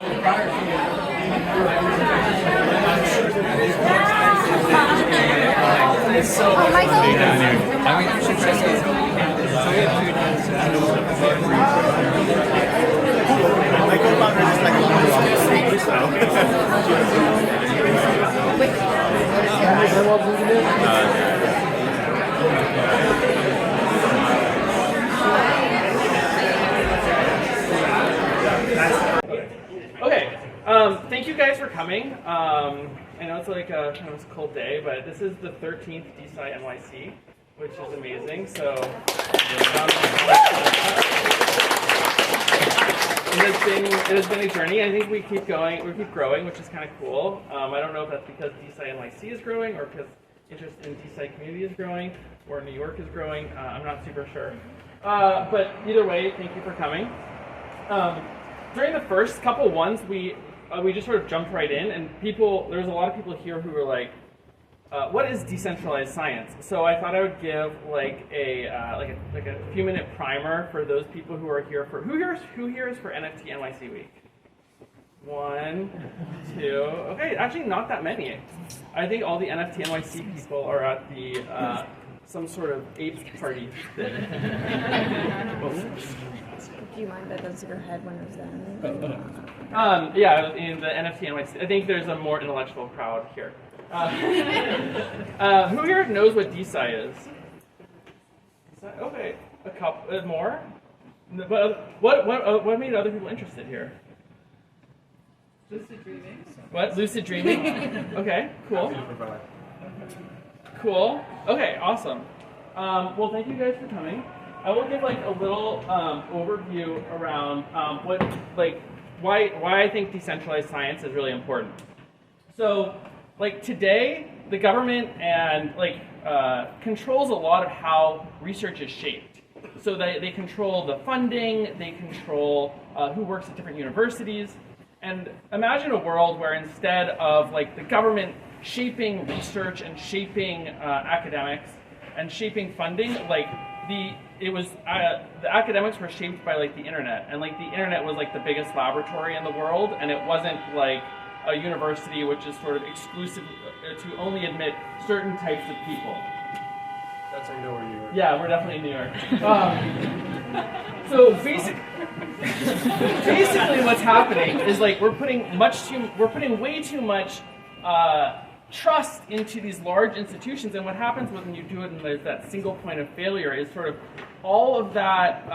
Oh, Michael? My co-founder is like Okay, thank you guys for coming. I know it's like a kind of a cold day, but this is the 13th DeSciNYC, which is amazing. So it has been a journey. I think we keep growing, which is kind of cool. I don't know if that's because DeSciNYC is growing or because interest in DeSci community is growing or New York is growing. I'm not super sure. But either way, thank you for coming. During the first couple ones, we just sort of jumped right in, and there was a lot of people here who were like, "What is decentralized science?" So I thought I would give like a few-minute primer for those people who are here for who here is for NFT NYC week. 1, 2. Okay, actually not that many. I think all the NFT NYC people are at the some sort of ape party thing. Do you mind that that's your head when it was done? Yeah, in the NFT NYC. I think there's a more intellectual crowd here. Who here knows what DeSci is? Okay, a couple more. But what made other people interested here? Lucid dreaming. What? Lucid dreaming? Okay, cool. Cool. Okay, awesome. Well, thank you guys for coming. I will give like a little overview around why I think decentralized science is really important. So, like today, the government and controls a lot of how research is shaped. So they control the funding, they control who works at different universities. And imagine a world where instead of like the government shaping research and shaping academics and shaping funding, the academics were shaped by like the internet, and like the internet was like the biggest laboratory in the world, and it wasn't like a university which is sort of exclusive to only admit certain types of people. That's how you know we're in New York. Yeah, we're definitely in New York. So basically what's happening is like we're putting way too much trust into these large institutions, and what happens when you do it and there's that single point of failure is sort of all of that,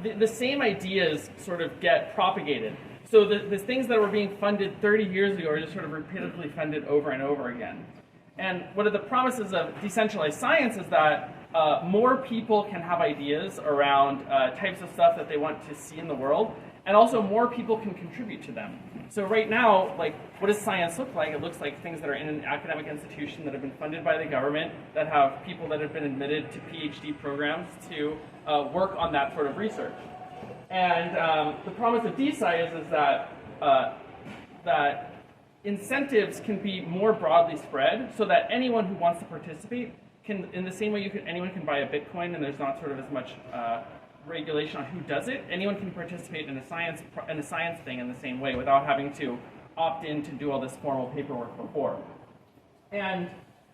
the same ideas sort of get propagated. So the things that were being funded 30 years ago are just sort of repeatedly funded over and over again. And one of the promises of decentralized science is that more people can have ideas around types of stuff that they want to see in the world, and also more people can contribute to them. So right now, like, what does science look like? It looks like things that are in an academic institution that have been funded by the government, that have people that have been admitted to PhD programs to work on that sort of research. And the promise of DeSci is that that incentives can be more broadly spread, so that anyone who wants to participate can, in the same way anyone can buy a Bitcoin, and there's not sort of as much regulation on who does it. Anyone can participate in a science thing in the same way without having to opt in to do all this formal paperwork before. And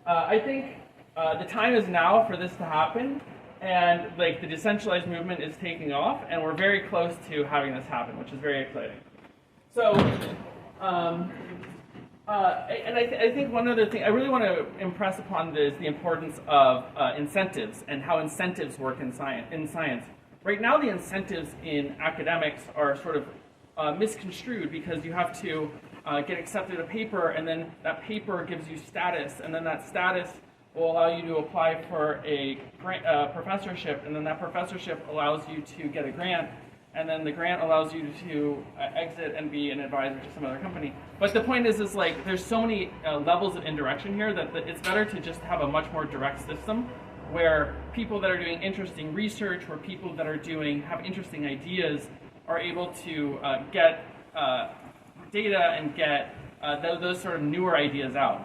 I think the time is now for this to happen, and like the decentralized movement is taking off, and we're very close to having this happen, which is very exciting. So, I think one other thing I really want to impress upon is the importance of incentives and how incentives work in science. Right now, the incentives in academics are sort of misconstrued because you have to get accepted a paper, and then that paper gives you status, and then that status will allow you to apply for a professorship, and then that professorship allows you to get a grant, and then the grant allows you to exit and be an advisor to some other company. But the point is like there's so many levels of indirection here that it's better to just have a much more direct system where people that are doing interesting research, where people that are have interesting ideas are able to get data and get those sort of newer ideas out.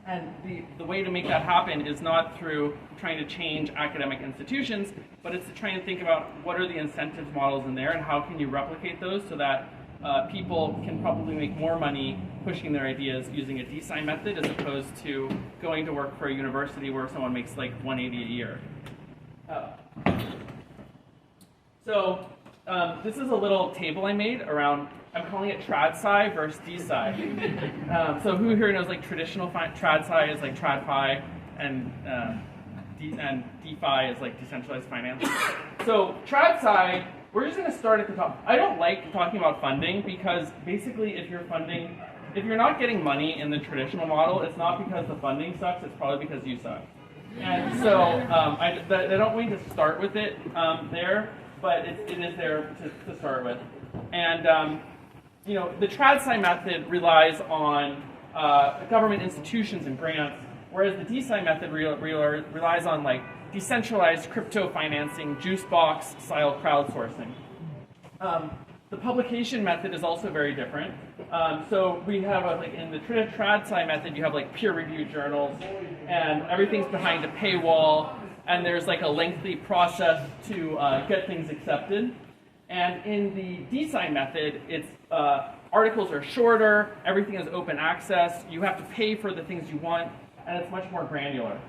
And the way to make that happen is not through trying to change academic institutions, but it's to try and think about what are the incentives models in there and how can you replicate those so that people can probably make more money pushing their ideas using a DeSci method as opposed to going to work for a university where someone makes like 180 a year. So this is a little table I made around, I'm calling it TradSci versus DeSci. So who here knows like traditional TradSci is like TradFi and DeFi is like decentralized finance. So TradSci, we're just going to start at the top. I don't like talking about funding because basically if you're not getting money in the traditional model, it's not because the funding sucks, it's probably because you suck. And so I don't mean to start with it there, but it is there to start with. And the TradSci method relies on government institutions and grants, whereas the DeSci method relies on like decentralized crypto financing, juice box style crowdsourcing. The publication method is also very different. So we have like in the TradSci method, you have like peer-reviewed journals, and everything's behind a paywall, and there's like a lengthy process to get things accepted. And in the DeSci method, it's articles are shorter, everything is open access, you have to pay for the things you want, and it's much more granular.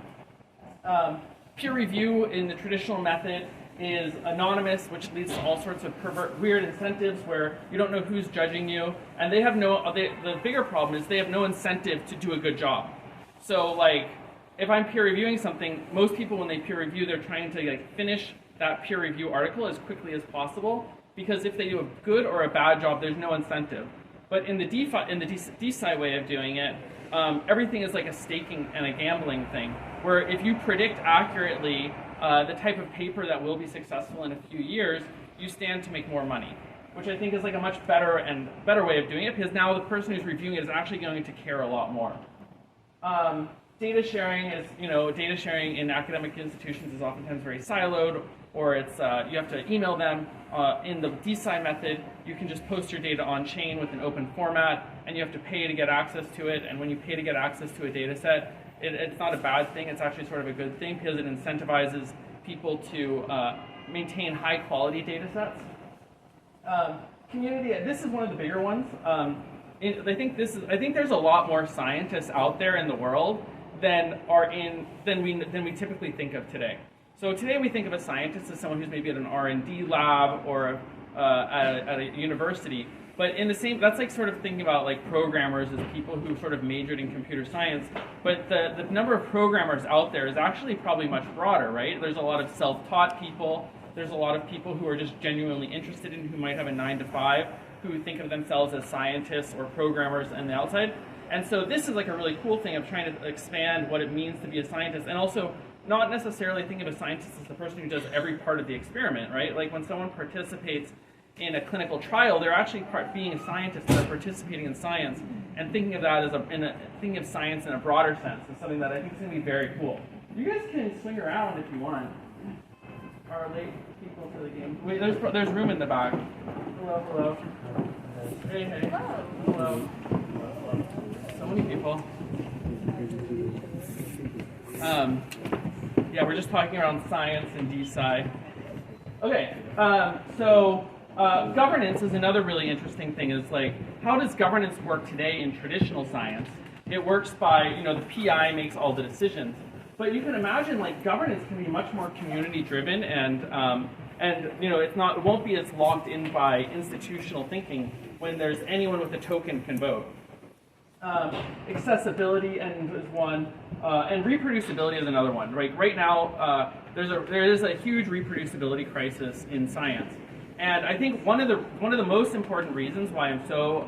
Peer review in the traditional method is anonymous, which leads to all sorts of weird incentives where you don't know who's judging you, and they have the bigger problem is they have no incentive to do a good job. So like, if I'm peer reviewing something, most people when they peer review, they're trying to like finish that peer review article as quickly as possible, because if they do a good or a bad job, there's no incentive. But in the DeSci way of doing it, everything is like a staking and a gambling thing, where if you predict accurately the type of paper that will be successful in a few years, you stand to make more money, which I think is like a much better way of doing it, because now the person who's reviewing it is actually going to care a lot more. Data sharing is, data sharing in academic institutions is oftentimes very siloed, or it's you have to email them. In the DeSci method, you can just post your data on chain with an open format, and you have to pay to get access to it. And when you pay to get access to a data set, it's not a bad thing. It's actually sort of a good thing because it incentivizes people to maintain high quality data sets. Community. This is one of the bigger ones. I think there's a lot more scientists out there in the world than we typically think of today. So today we think of a scientist as someone who's maybe at an R&D lab or at a university. But in the same, that's like sort of thinking about like programmers as people who sort of majored in computer science. But the number of programmers out there is actually probably much broader, right? There's a lot of self-taught people. There's a lot of people who are just genuinely interested in, who might have a 9-to-5, who think of themselves as scientists or programmers on the outside. And so this is like a really cool thing of trying to expand what it means to be a scientist, and also not necessarily think of a scientist as the person who does every part of the experiment, right? Like when someone participates in a clinical trial, they're actually being a scientist, they're participating in science, and thinking of that as thinking of science in a broader sense is something that I think is going to be very cool. You guys can swing around if you want. Are late people to the game? Wait, there's room in the back. Hello, hello. Hey, hey. Hello. So many people. Yeah, we're just talking around science and DeSci. Okay, so governance is another really interesting thing. Is like, how does governance work today in traditional science? It works by, the PI makes all the decisions. But you can imagine, like, governance can be much more community-driven, and it won't be as locked in by institutional thinking when there's anyone with a token can vote. Accessibility is one, and reproducibility is another one. Right now, there is a huge reproducibility crisis in science, and I think one of the most important reasons why I'm so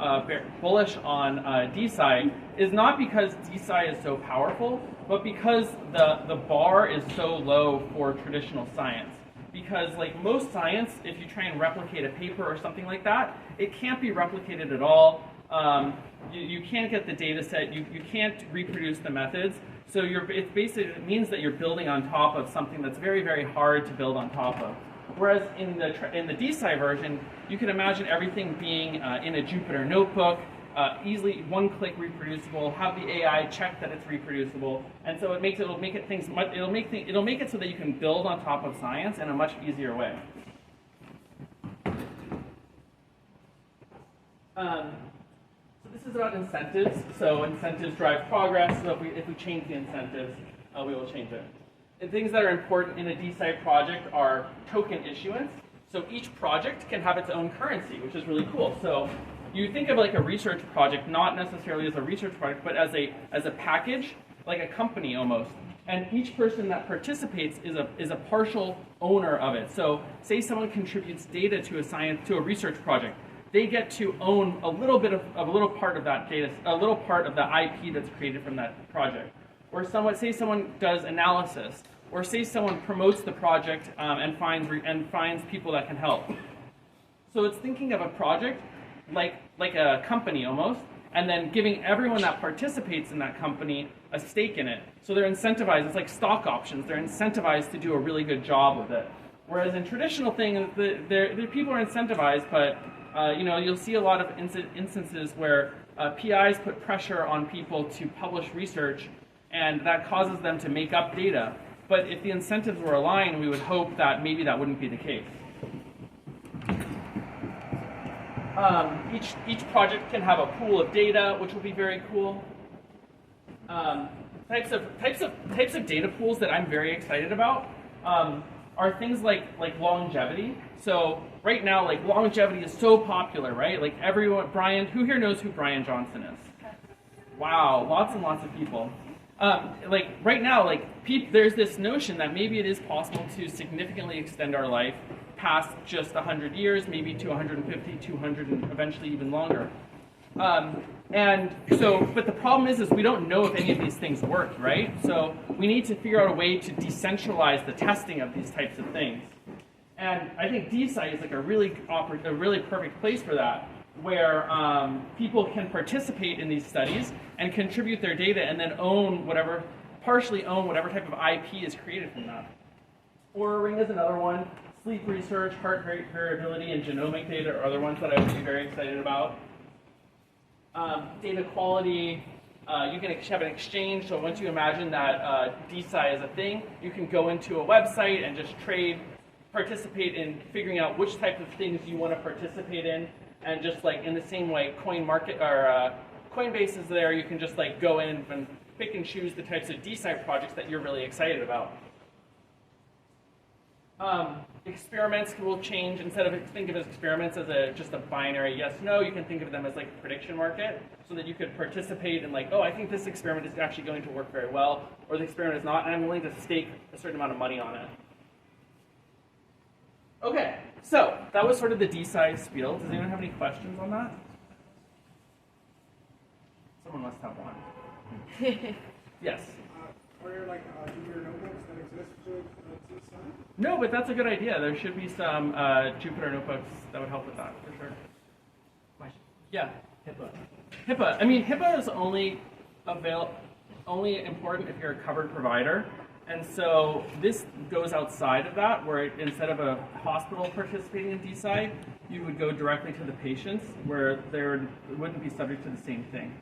bullish on DeSci is not because DeSci is so powerful, but because the bar is so low for traditional science. Because like most science, if you try and replicate a paper or something like that, it can't be replicated at all. You can't get the data set. You can't reproduce the methods. So it means that you're building on top of something that's very, very hard to build on top of. Whereas in the DeSci version, you can imagine everything being in a Jupyter notebook, easily one-click reproducible. Have the AI check that it's reproducible, and so it'll make it so that you can build on top of science in a much easier way. So this is about incentives. So incentives drive progress. So if we change the incentives, we will change it. And things that are important in a DeSci project are token issuance. So each project can have its own currency, which is really cool. So you think of like a research project, not necessarily as a research project, but as a package, like a company almost. And each person that participates is a partial owner of it. So say someone contributes data to a research project, they get to own a little part of that data, a little part of the IP that's created from that project. Or say someone does analysis, or say someone promotes the project and finds people that can help. So it's thinking of a project like a company almost, and then giving everyone that participates in that company a stake in it. So they're incentivized. It's like stock options. They're incentivized to do a really good job with it. Whereas in traditional things, the people are incentivized, but you'll see a lot of instances where PIs put pressure on people to publish research, and that causes them to make up data. But if the incentives were aligned, we would hope that maybe that wouldn't be the case. Each project can have a pool of data, which will be very cool. Types of data pools that I'm very excited about are things like longevity. So right now, like longevity is so popular, right? Like everyone, who here knows who Brian Johnson is? Wow, lots and lots of people. Like right now, there's this notion that maybe it is possible to significantly extend our life past just 100 years, maybe to 150, 200, and eventually even longer. But the problem is we don't know if any of these things work, right? So we need to figure out a way to decentralize the testing of these types of things. And I think DeSci is like a really perfect place for that, where people can participate in these studies and contribute their data and then partially own whatever type of IP is created from that. Oura Ring is another one. Sleep research, heart rate variability, and genomic data are other ones that I would be very excited about. Data quality, you can have an exchange. So once you imagine that DeSci is a thing, you can go into a website and just participate in figuring out which type of things you want to participate in. And just like in the same way, Coinbase is there, you can just like go in and pick and choose the types of DeSci projects that you're really excited about. Experiments will change. Instead of think of experiments as just a binary yes/no, you can think of them as like a prediction market, so that you could participate in like, oh, I think this experiment is actually going to work very well, or the experiment is not, and I'm willing to stake a certain amount of money on it. Okay, so that was sort of the DeSci spiel. Does anyone have any questions on that? Someone must have one. Yes. Are there like Jupyter notebooks that exist for DeSci? No, but that's a good idea. There should be some Jupyter notebooks that would help with that, for sure. Question? Yeah. HIPAA. I mean, HIPAA is only important if you're a covered provider. And so this goes outside of that, where instead of a hospital participating in DeSci, you would go directly to the patients, where they wouldn't be subject to the same thing.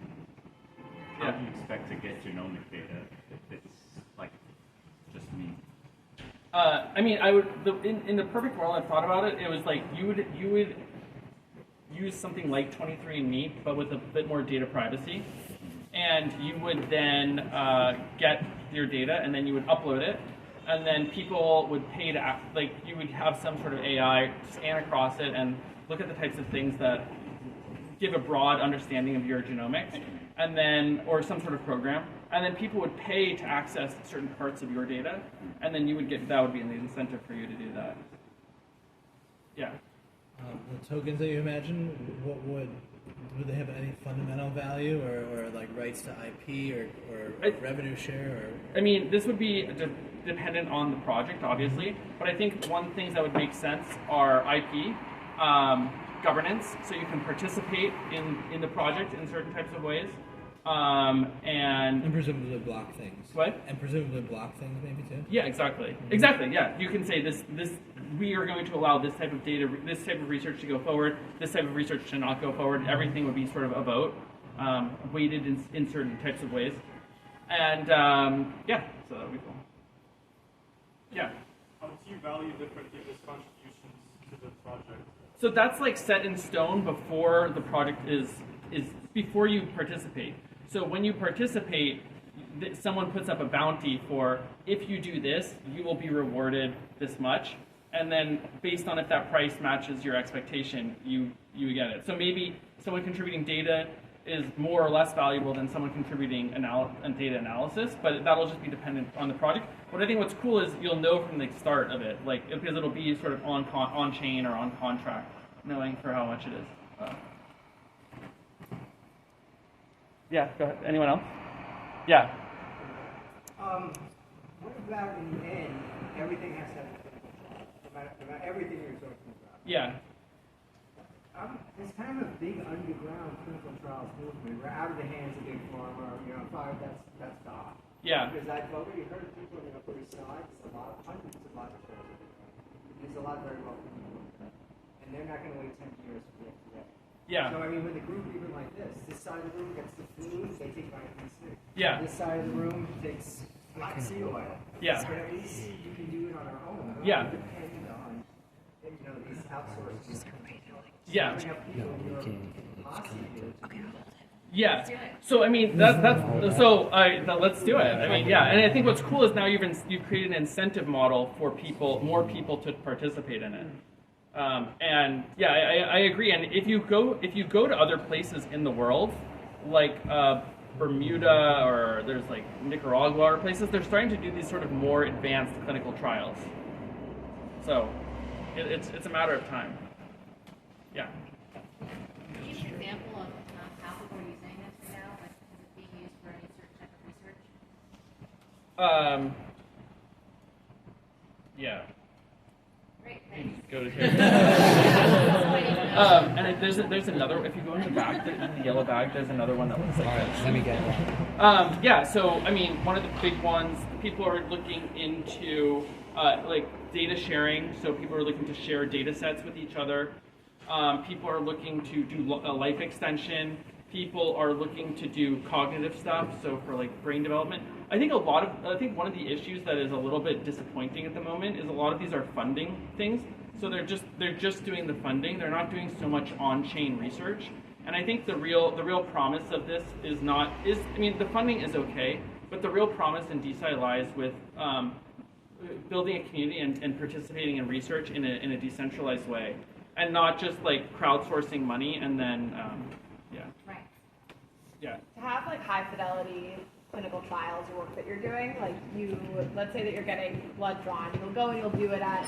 How do you expect to get genomic data if it's like just me? I mean, in the perfect world, I thought about it. It was like you would use something like 23andMe, but with a bit more data privacy, and you would then get your data, and then you would upload it, and then people would pay to you would have some sort of AI scan across it and look at the types of things that give a broad understanding of your genomics, and then or some sort of program. And then people would pay to access certain parts of your data, and then that would be an incentive for you to do that. Yeah. The tokens that you imagine, would they have any fundamental value or like rights to IP or revenue share? Or? I mean, this would be dependent on the project, obviously, but I think one things that would make sense are IP, governance, so you can participate in the project in certain types of ways. And presumably block things. What? And presumably block things maybe too? Yeah, exactly. Exactly, yeah. You can say this we are going to allow this type of data, this type of research to go forward, this type of research to not go forward. Everything would be sort of a vote, weighted in certain types of ways. And yeah, so that would be cool. Yeah. How do you value different people's contributions to the project? So that's like set in stone before the project is before you participate. So when you participate, someone puts up a bounty for, if you do this, you will be rewarded this much. And then based on if that price matches your expectation, you get it. So maybe someone contributing data is more or less valuable than someone contributing data analysis, but that'll just be dependent on the project. What I think what's cool is you'll know from the start of it, like, because it'll be sort of on chain or on contract, knowing for how much it is. Yeah, go ahead. Anyone else? Yeah. What about in the end, everything has to have a clinical trial, no matter everything you're talking about? Yeah. There's kind of a big underground clinical trials movement. We're out of the hands of big pharma. That's gone. Yeah. Because I've already heard people on the Upper East Side. There's hundreds of laboratories. There's a lot very well people, and they're not going to wait 10 years for the FDA. Yeah. So I mean, with a group even like this side of the room gets the flu, they take vitamin C. Yeah. This side of the room takes flaxseed oil. Yeah. But at least you can do it on our own. Yeah. Depend on these outsourced. Yeah. Okay. Yeah. So I mean let's do it. I mean, yeah, and I think what's cool is now you've created an incentive model for more people to participate in it. And yeah, I agree. And if you go to other places in the world, like Bermuda or there's like Nicaragua or places, they're starting to do these sort of more advanced clinical trials. So it's a matter of time. Yeah. Can you give an example of how people are using this right now? Like, is it being used for any certain type of research? Yeah. Great, thanks. Go to here. And there's another. If you go in the back, in the yellow bag, there's another one that looks like this. Let me get that. Yeah. So I mean, one of the big ones. People are looking into like data sharing. So people are looking to share data sets with each other. People are looking to do life extension. People are looking to do cognitive stuff, so for like brain development. I think one of the issues that is a little bit disappointing at the moment is a lot of these are funding things. So they're just doing the funding. They're not doing so much on-chain research. And I think the real promise of this the funding is okay, but the real promise in DeSci lies with building a community and participating in research in a decentralized way. And not just like crowdsourcing money and then, yeah. Right. Yeah. To have like high fidelity clinical trials or work that you're doing, like let's say that you're getting blood drawn, you'll go and you'll do it at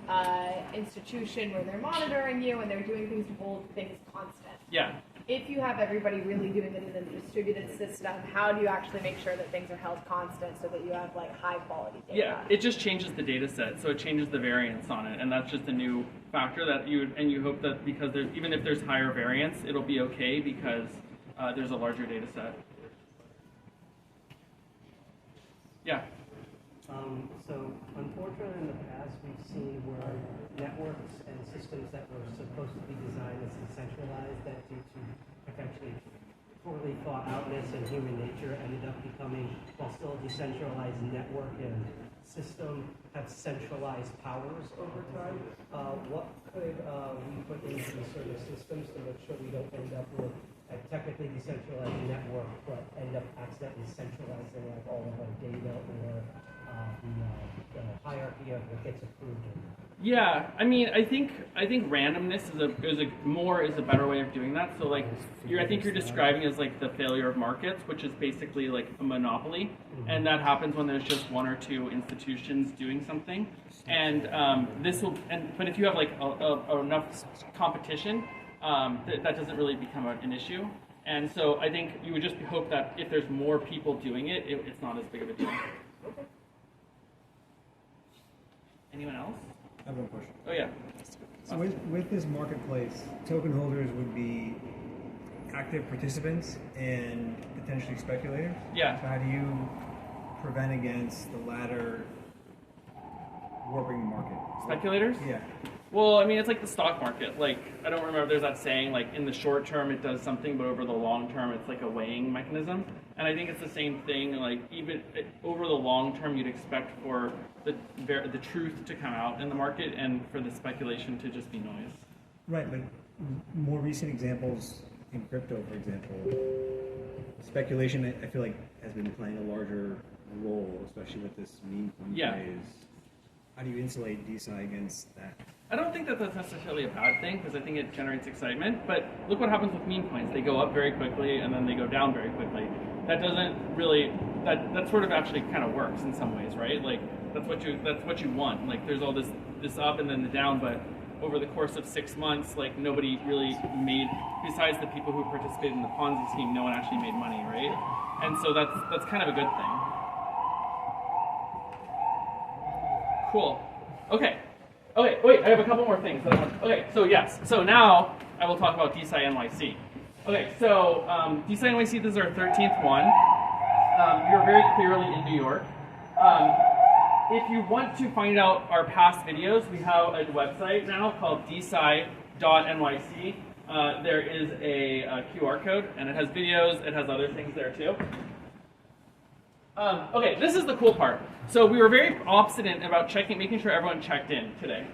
an institution where they're monitoring you and they're doing things to hold things constant. Yeah. If you have everybody really doing it in a distributed system, how do you actually make sure that things are held constant so that you have like high quality data? Yeah, it just changes the data set, so it changes the variance on it, and that's just a new factor that you hope that because even if there's higher variance, it'll be okay because there's a larger data set. Yeah. So unfortunately in the past we've seen where networks and systems that were supposed to be designed as decentralized that due to potentially poorly thought outness and human nature ended up becoming, while still a decentralized network and system, have centralized powers over time. What could we put into these sort of systems to make sure we don't end up with a technically decentralized network but end up accidentally centralizing like all of our data or the hierarchy of what gets approved or not? Yeah, I mean, I think randomness is a better way of doing that. So like, I think you're describing as like the failure of markets, which is basically like a monopoly, and that happens when there's just one or two institutions doing something. And but if you have like enough competition, that doesn't really become an issue. And so I think you would just hope that if there's more people doing it, it's not as big of a deal. Anyone else? I have one question. Oh yeah. So with this marketplace, token holders would be active participants and potentially speculators? Yeah. So how do you prevent against the latter warping the market? Speculators? Yeah. Well, I mean, it's like the stock market. Like, I don't remember, there's that saying, like, in the short term it does something, but over the long term it's like a weighing mechanism. And I think it's the same thing, like, even over the long term you'd expect for the truth to come out in the market and for the speculation to just be noise. Right, but more recent examples in crypto, for example, speculation, I feel like, has been playing a larger role, especially with this meme coin craze. How do you insulate DeSci against that? I don't think that that's necessarily a bad thing, because I think it generates excitement. But look what happens with meme coins. They go up very quickly, and then they go down very quickly. That doesn't really, that sort of actually kind of works in some ways, right? Like, that's what you want. Like, there's all this up and then the down, but over the course of 6 months, like, nobody really made, besides the people who participated in the Ponzi scheme, no one actually made money, right? And so that's kind of a good thing. Cool. Okay, wait, I have a couple more things that I want. Okay, so yes, so now I will talk about DeSciNYC. Okay, so DeSciNYC, this is our 13th one. You're very clearly in New York. If you want to find out our past videos, we have a website now called DeSci.NYC. There is a QR code, and it has videos, it has other things there too. Okay, this is the cool part. So we were very obstinate about making sure everyone checked in today.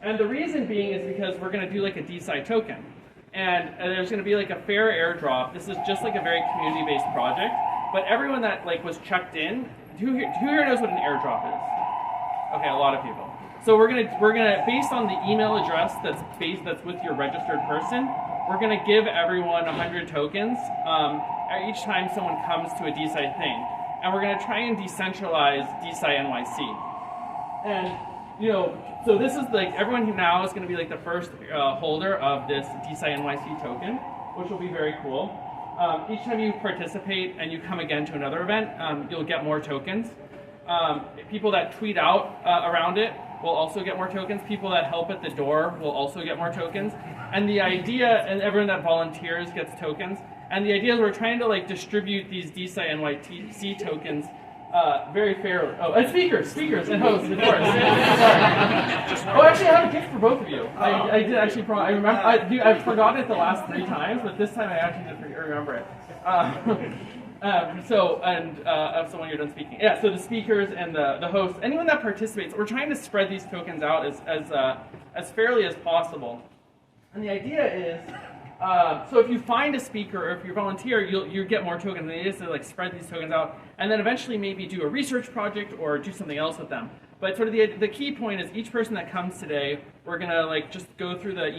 And the reason being is because we're going to do like a DeSci token. And there's going to be like a fair airdrop. This is just like a very community-based project. But everyone that like was checked in, who here knows what an airdrop is? Okay, a lot of people. So we're gonna based on the email address that's with your registered person, we're gonna give everyone 100 tokens each time someone comes to a DeSci thing. And we're going to try and decentralize DeSciNYC. And, so this is like, everyone who now is going to be like the first holder of this DeSciNYC token, which will be very cool. Each time you participate and you come again to another event, you'll get more tokens. People that tweet out around it will also get more tokens. People that help at the door will also get more tokens. And the idea, and everyone that volunteers gets tokens. And the idea is we're trying to like distribute these DeSciNYC tokens very fairly. Oh, and speakers and hosts, of course. Oh, actually, I have a gift for both of you. I did actually. I remember. I've forgotten it the last 3 times, but this time I actually did remember it. Someone you're done speaking. Yeah. So the speakers and the hosts, anyone that participates, we're trying to spread these tokens out as fairly as possible. And the idea is. So if you find a speaker or if you volunteer, you get more tokens. And the idea is to like spread these tokens out, and then eventually maybe do a research project or do something else with them. But sort of the key point is each person that comes today, we're gonna like just go through the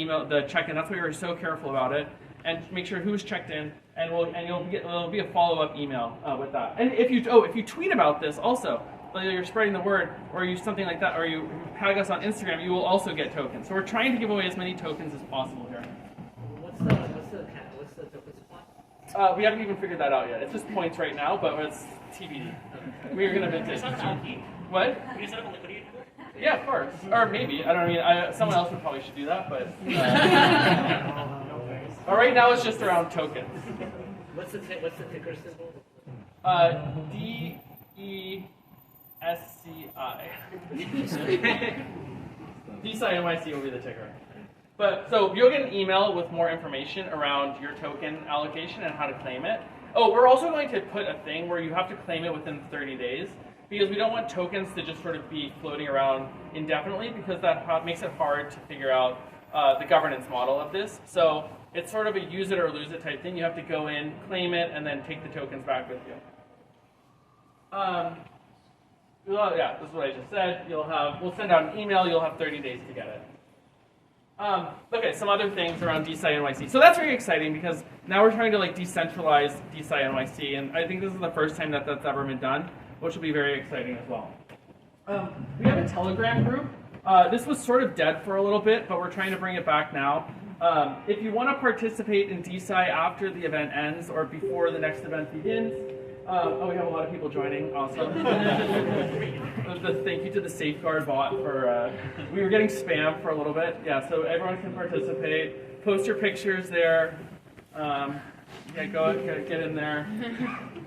check-in. That's why we were so careful about it, and make sure who's checked in, and there'll be a follow-up email with that. And if you tweet about this also, whether you're spreading the word or you something like that, or you tag us on Instagram, you will also get tokens. So we're trying to give away as many tokens as possible here. What's the token supply? We haven't even figured that out yet. It's just points right now, but it's TBD. We're gonna mint it. What? Can you set up a liquidity? Yeah, of course. Or maybe. I don't know. Someone else would probably should do that, but. Right now it's just around tokens. What's the ticker symbol? DESCI. DeSciNYC will be the ticker. But so you'll get an email with more information around your token allocation and how to claim it. Oh, we're also going to put a thing where you have to claim it within 30 days because we don't want tokens to just sort of be floating around indefinitely because that makes it hard to figure out the governance model of this. So it's sort of a use it or lose it type thing. You have to go in, claim it, and then take the tokens back with you. Well, yeah, this is what I just said. We'll send out an email. You'll have 30 days to get it. Okay, some other things around DeSciNYC. So that's very exciting because now we're trying to like decentralize DeSciNYC, and I think this is the first time that that's ever been done, which will be very exciting as well. We have a Telegram group. This was sort of dead for a little bit, but we're trying to bring it back now. If you want to participate in DeSci after the event ends or before the next event begins, we have a lot of people joining. Awesome. Thank you to the Safeguard bot for. We were getting spam for a little bit. Yeah, so everyone can participate. Post your pictures there. Go get in there.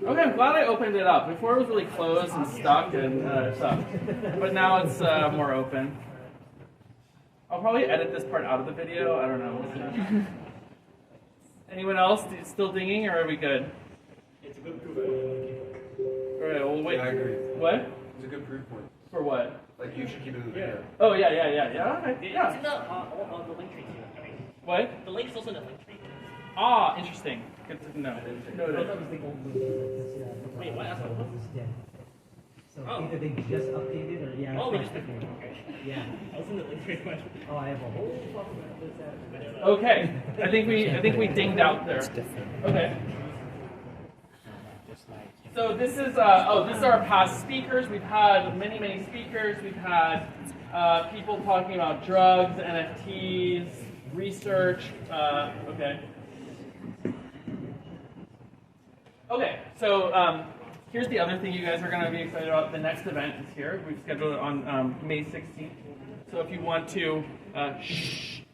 Okay, I'm glad I opened it up. Before it was really closed and stuck and stuff, but now it's more open. I'll probably edit this part out of the video. I don't know. Anyone else still dinging, or are we good? It's a good proof point. All right, well, wait. Yeah, I agree. What? It's a good proof point. For what? Like, you should keep it in the video. Oh, yeah. Okay, yeah. It's in the link tree too. I mean, What? The link is also in the link tree. Ah, interesting. Good to know. That was the old link, because Wait, what? That's what it was? was dead. So Oh. either they just updated or yeah. Oh, we fresh just update. okay. Yeah. I was in the link tree question. Oh, I have a whole talk about this. Okay. I think we dinged out there. Okay. So this is this is our past speakers. We've had many speakers. We've had people talking about drugs, NFTs, research. Okay. So here's the other thing you guys are going to be excited about. The next event is here. We've scheduled it on May 16th. So if you want to,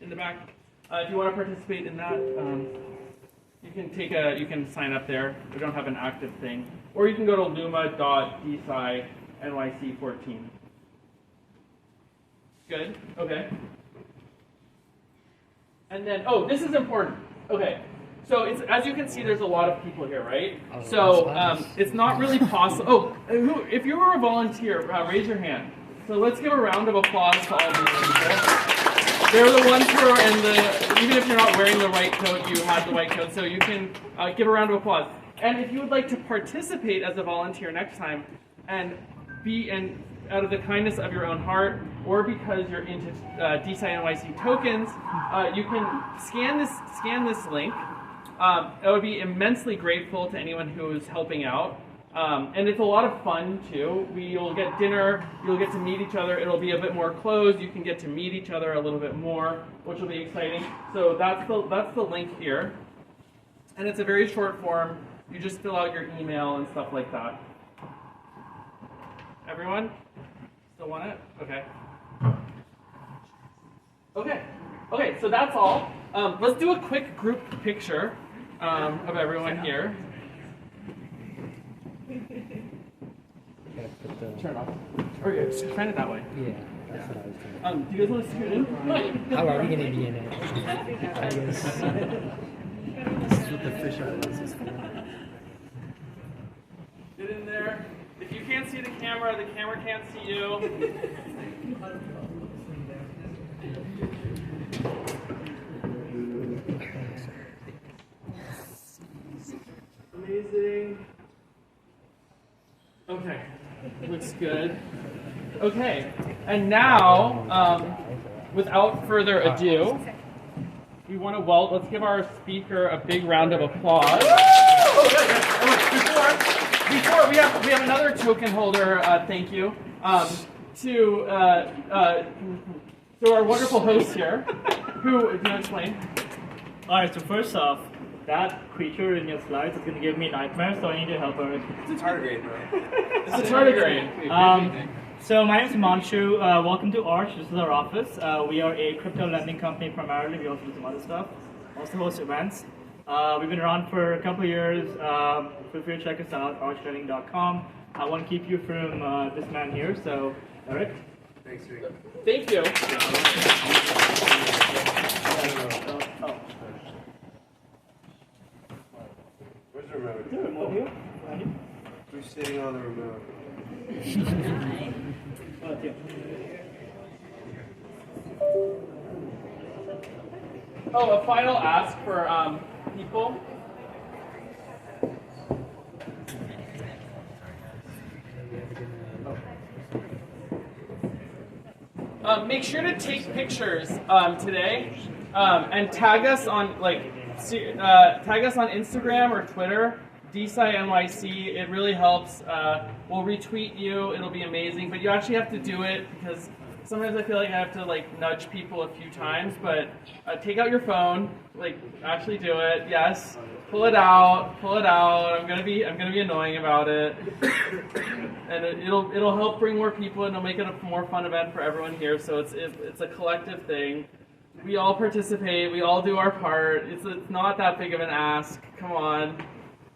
in the back, if you want to participate in that, you can sign up there. We don't have an active thing. Or you can go to luma.DeSciNYC13. Good? Okay. And then, this is important. Okay. So as you can see, there's a lot of people here, right? So it's not really possible. If you were a volunteer, raise your hand. So let's give a round of applause to all these people. They're the ones who are in even if you're not wearing the white coat, you have the white coat, so you can give a round of applause. And if you would like to participate as a volunteer next time, and out of the kindness of your own heart, or because you're into DeSciNYC tokens, you can scan this link. I would be immensely grateful to anyone who is helping out. And it's a lot of fun too. You'll get dinner, you'll get to meet each other, it'll be a bit more closed, you can get to meet each other a little bit more, which will be exciting. So that's the link here. And it's a very short form. You just fill out your email and stuff like that. Everyone? Still want it? Okay. Okay, so that's all. Let's do a quick group picture of everyone here. Turn off. Or yeah, just turn it that way. Yeah, that's what I was doing. Do you guys want to scoot in? How are we going to be in it? I guess. This is what the fisheye lens is for. Get in there. If you can't see the camera can't see you. Amazing. Okay, looks good. Okay, and now, without further ado, we want to let's give our speaker a big round of applause. Before we have another token holder. Thank you to our wonderful host here. Who do you want to explain? Alright, so first off, that creature in your slides is going to give me nightmares, so I need your help with it. It's a tardigrade, bro. It's a tardigrade. So my name is Manshu. Welcome to Arch. This is our office. We are a crypto lending company primarily. We also do some other stuff. Also host events. We've been around for a couple of years. Feel free to check us out, archlending.com. I want to keep you from this man here, so Eric. Thanks, Rick. Thank you. Where's the remote? The remote here? Who's sitting on the remote? A final ask for people. Make sure to take pictures today and tag us on Instagram or Twitter, DeSciNYC. It really helps. We'll retweet you. It'll be amazing. But you actually have to do it because sometimes I feel like I have to nudge people a few times. But take out your phone. Actually do it. Yes. Pull it out. I'm gonna be annoying about it, and it'll help bring more people, and it'll make it a more fun event for everyone here. So it's a collective thing. We all participate. We all do our part. It's not that big of an ask. Come on,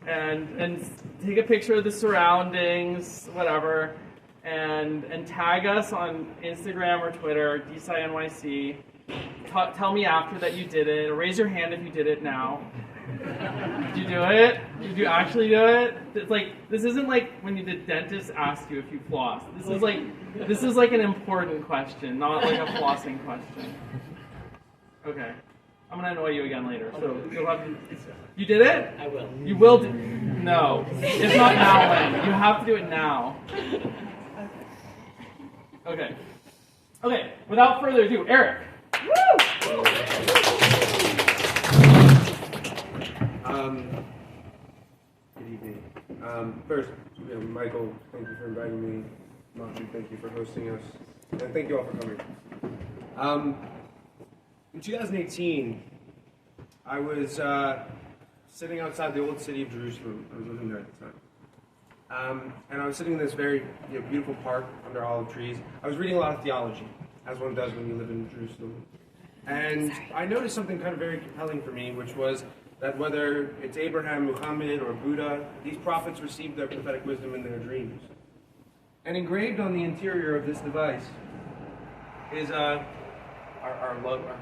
and take a picture of the surroundings, whatever, and tag us on Instagram or Twitter, DeSciNYC. Tell me after that you did it. Or raise your hand if you did it now. Did you do it? Did you actually do it? It's this isn't like when the dentist asks you if you floss. This is like an important question, not like a flossing question. Okay. I'm gonna annoy you again later. So you'll have to, you did it? I will. You will do. No, it's not now. When you have to do it now. Okay. Okay. Without further ado, Eric. Woo! Good evening. First, Michael, thank you for inviting me. Machu, thank you for hosting us, and thank you all for coming. In 2018, I was sitting outside the old city of Jerusalem. I was living there at the time. And I was sitting in this very beautiful park under olive trees. I was reading a lot of theology, as one does when you live in Jerusalem. And I noticed something kind of very compelling for me, which was that whether it's Abraham, Muhammad, or Buddha, these prophets received their prophetic wisdom in their dreams. And engraved on the interior of this device is our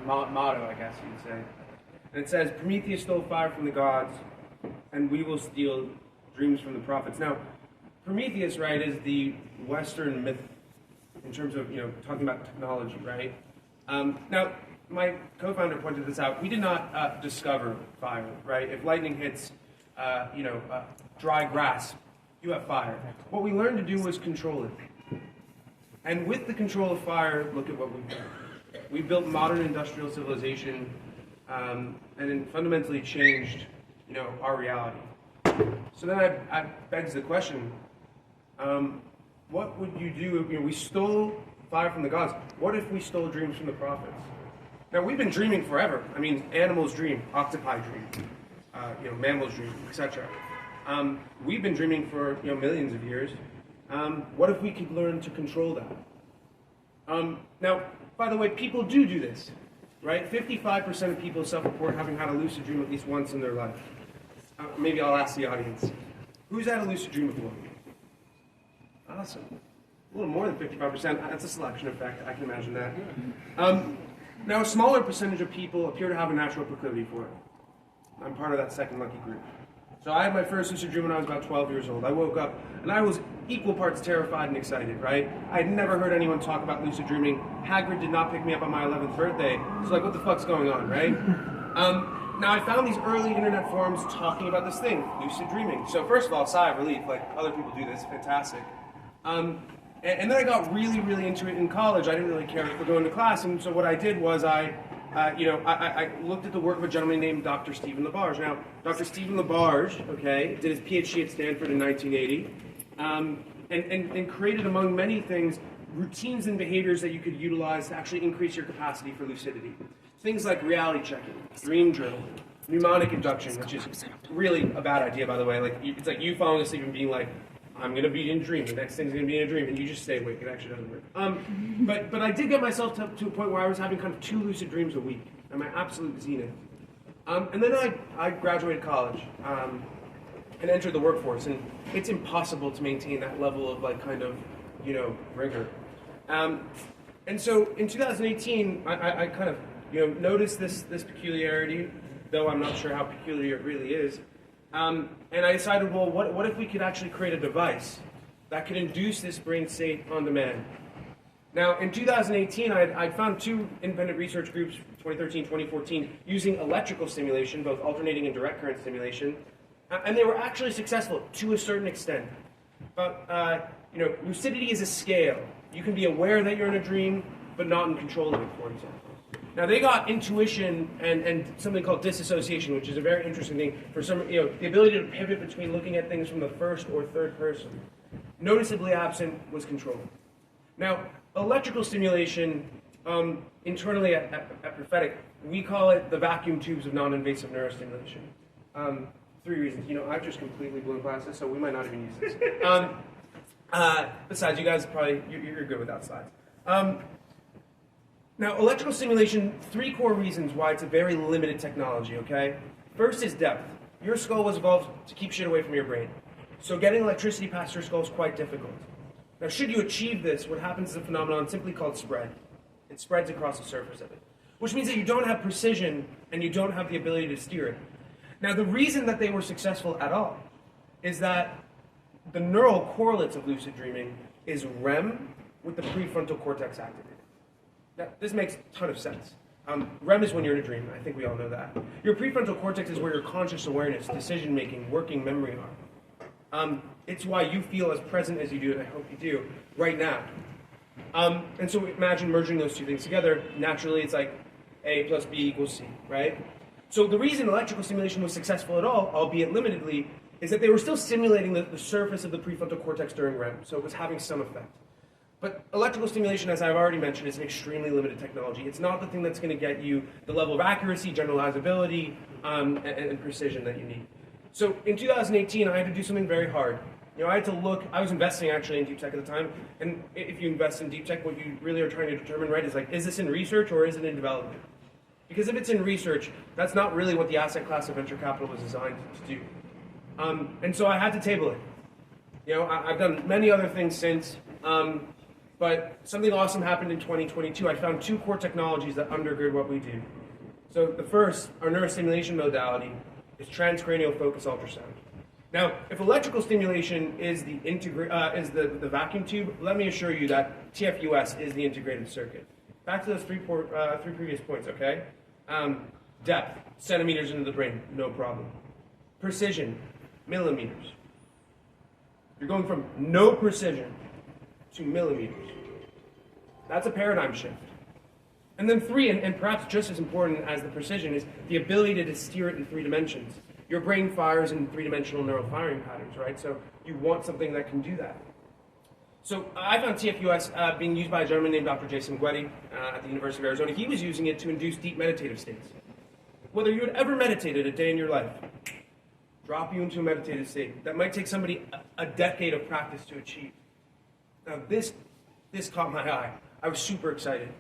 motto, I guess you'd say. And it says, Prometheus stole fire from the gods, and we will steal dreams from the prophets. Now, Prometheus, right, is the Western myth in terms of, talking about technology, right? Now, my co-founder pointed this out. We did not discover fire, right? If lightning hits, dry grass, you have fire. What we learned to do was control it. And with the control of fire, look at what we've done. We built modern industrial civilization, and it fundamentally changed, our reality. So then I begs the question, what would you do? We stole fire from the gods. What if we stole dreams from the prophets? Now, we've been dreaming forever. I mean, animals dream, octopi dream, mammals dream, etc. We've been dreaming for millions of years. What if we could learn to control that? Now, by the way, people do this, right? 55% of people self-report having had a lucid dream at least once in their life. Maybe I'll ask the audience. Who's had a lucid dream before? Awesome. A little more than 55%. That's a selection effect. I can imagine that. Now, a smaller percentage of people appear to have a natural proclivity for it. I'm part of that second lucky group. So I had my first lucid dream when I was about 12 years old. I woke up and I was equal parts terrified and excited, right? I had never heard anyone talk about lucid dreaming. Hagrid did not pick me up on my 11th birthday. So what the fuck's going on, right? Now I found these early internet forums talking about this thing, lucid dreaming. So first of all, sigh of relief, like other people do this, fantastic. And then I got really, really into it in college. I didn't really care for going to class, and so what I did was I looked at the work of a gentleman named Dr. Stephen LaBarge. Now, Dr. Stephen LaBarge, okay, did his PhD at Stanford in 1980, and created, among many things, routines and behaviors that you could utilize to actually increase your capacity for lucidity. Things like reality checking, dream journaling, mnemonic induction, which is really a bad idea, by the way. It's like you falling asleep and being like, I'm going to be in a dream, the next thing's going to be in a dream, and you just stay awake. It actually doesn't work. But I did get myself to a point where I was having kind of 2 lucid dreams a week, at my absolute zenith. And then I graduated college and entered the workforce, and it's impossible to maintain that level of rigor. And so in 2018, I kind of noticed this peculiarity, though I'm not sure how peculiar it really is. And I decided, well, what if we could actually create a device that could induce this brain state on demand? Now, in 2018, I found 2 independent research groups, 2013, 2014, using electrical stimulation, both alternating and direct current stimulation, and they were actually successful to a certain extent. But, lucidity is a scale. You can be aware that you're in a dream, but not in control of it, for example. Now, they got intuition and something called disassociation, which is a very interesting thing for some, the ability to pivot between looking at things from the first or third person. Noticeably absent was control. Now, electrical stimulation, internally at Prophetic, we call it the vacuum tubes of non-invasive neurostimulation. 3 reasons. I've just completely blown classes, so we might not even use this. Besides, you guys probably, you're good without slides. Now, electrical stimulation, 3 core reasons why it's a very limited technology, okay? First is depth. Your skull was evolved to keep shit away from your brain. So getting electricity past your skull is quite difficult. Now, should you achieve this, what happens is a phenomenon simply called spread. It spreads across the surface of it, which means that you don't have precision and you don't have the ability to steer it. Now, the reason that they were successful at all is that the neural correlates of lucid dreaming is REM with the prefrontal cortex activated. Now, this makes a ton of sense. REM is when you're in a dream. I think we all know that. Your prefrontal cortex is where your conscious awareness, decision-making, working memory are. It's why you feel as present as you do, and I hope you do, right now. And so imagine merging those two things together. Naturally, it's like A plus B equals C, right? So the reason electrical stimulation was successful at all, albeit limitedly, is that they were still stimulating the surface of the prefrontal cortex during REM, so it was having some effect. But electrical stimulation, as I've already mentioned, is an extremely limited technology. It's not the thing that's going to get you the level of accuracy, generalizability, and precision that you need. So in 2018, I had to do something very hard. You know, I had to look, I was investing actually in deep tech at the time, and if you invest in deep tech, what you really are trying to determine, right, is like, is this in research or is it in development? Because if it's in research, that's not really what the asset class of venture capital was designed to do. And so I had to table it. You know, I've done many other things since, but something awesome happened in 2022. I found 2 core technologies that undergird what we do. So the first, our neurostimulation modality, is transcranial focus ultrasound. Now, if electrical stimulation is the vacuum tube, let me assure you that TFUS is the integrated circuit. Back to those three previous points, okay? Depth, centimeters into the brain, no problem. Precision, millimeters. You're going from no precision to millimeters. That's a paradigm shift. And then 3, and perhaps just as important as the precision, is the ability to steer it in 3 dimensions. Your brain fires in 3-dimensional neural firing patterns, right? So you want something that can do that. So I found TFUS being used by a gentleman named Dr. Jason Guetti at the University of Arizona. He was using it to induce deep meditative states. Whether you had ever meditated a day in your life, drop you into a meditative state. That might take somebody a decade of practice to achieve. Now this caught my eye. I was super excited.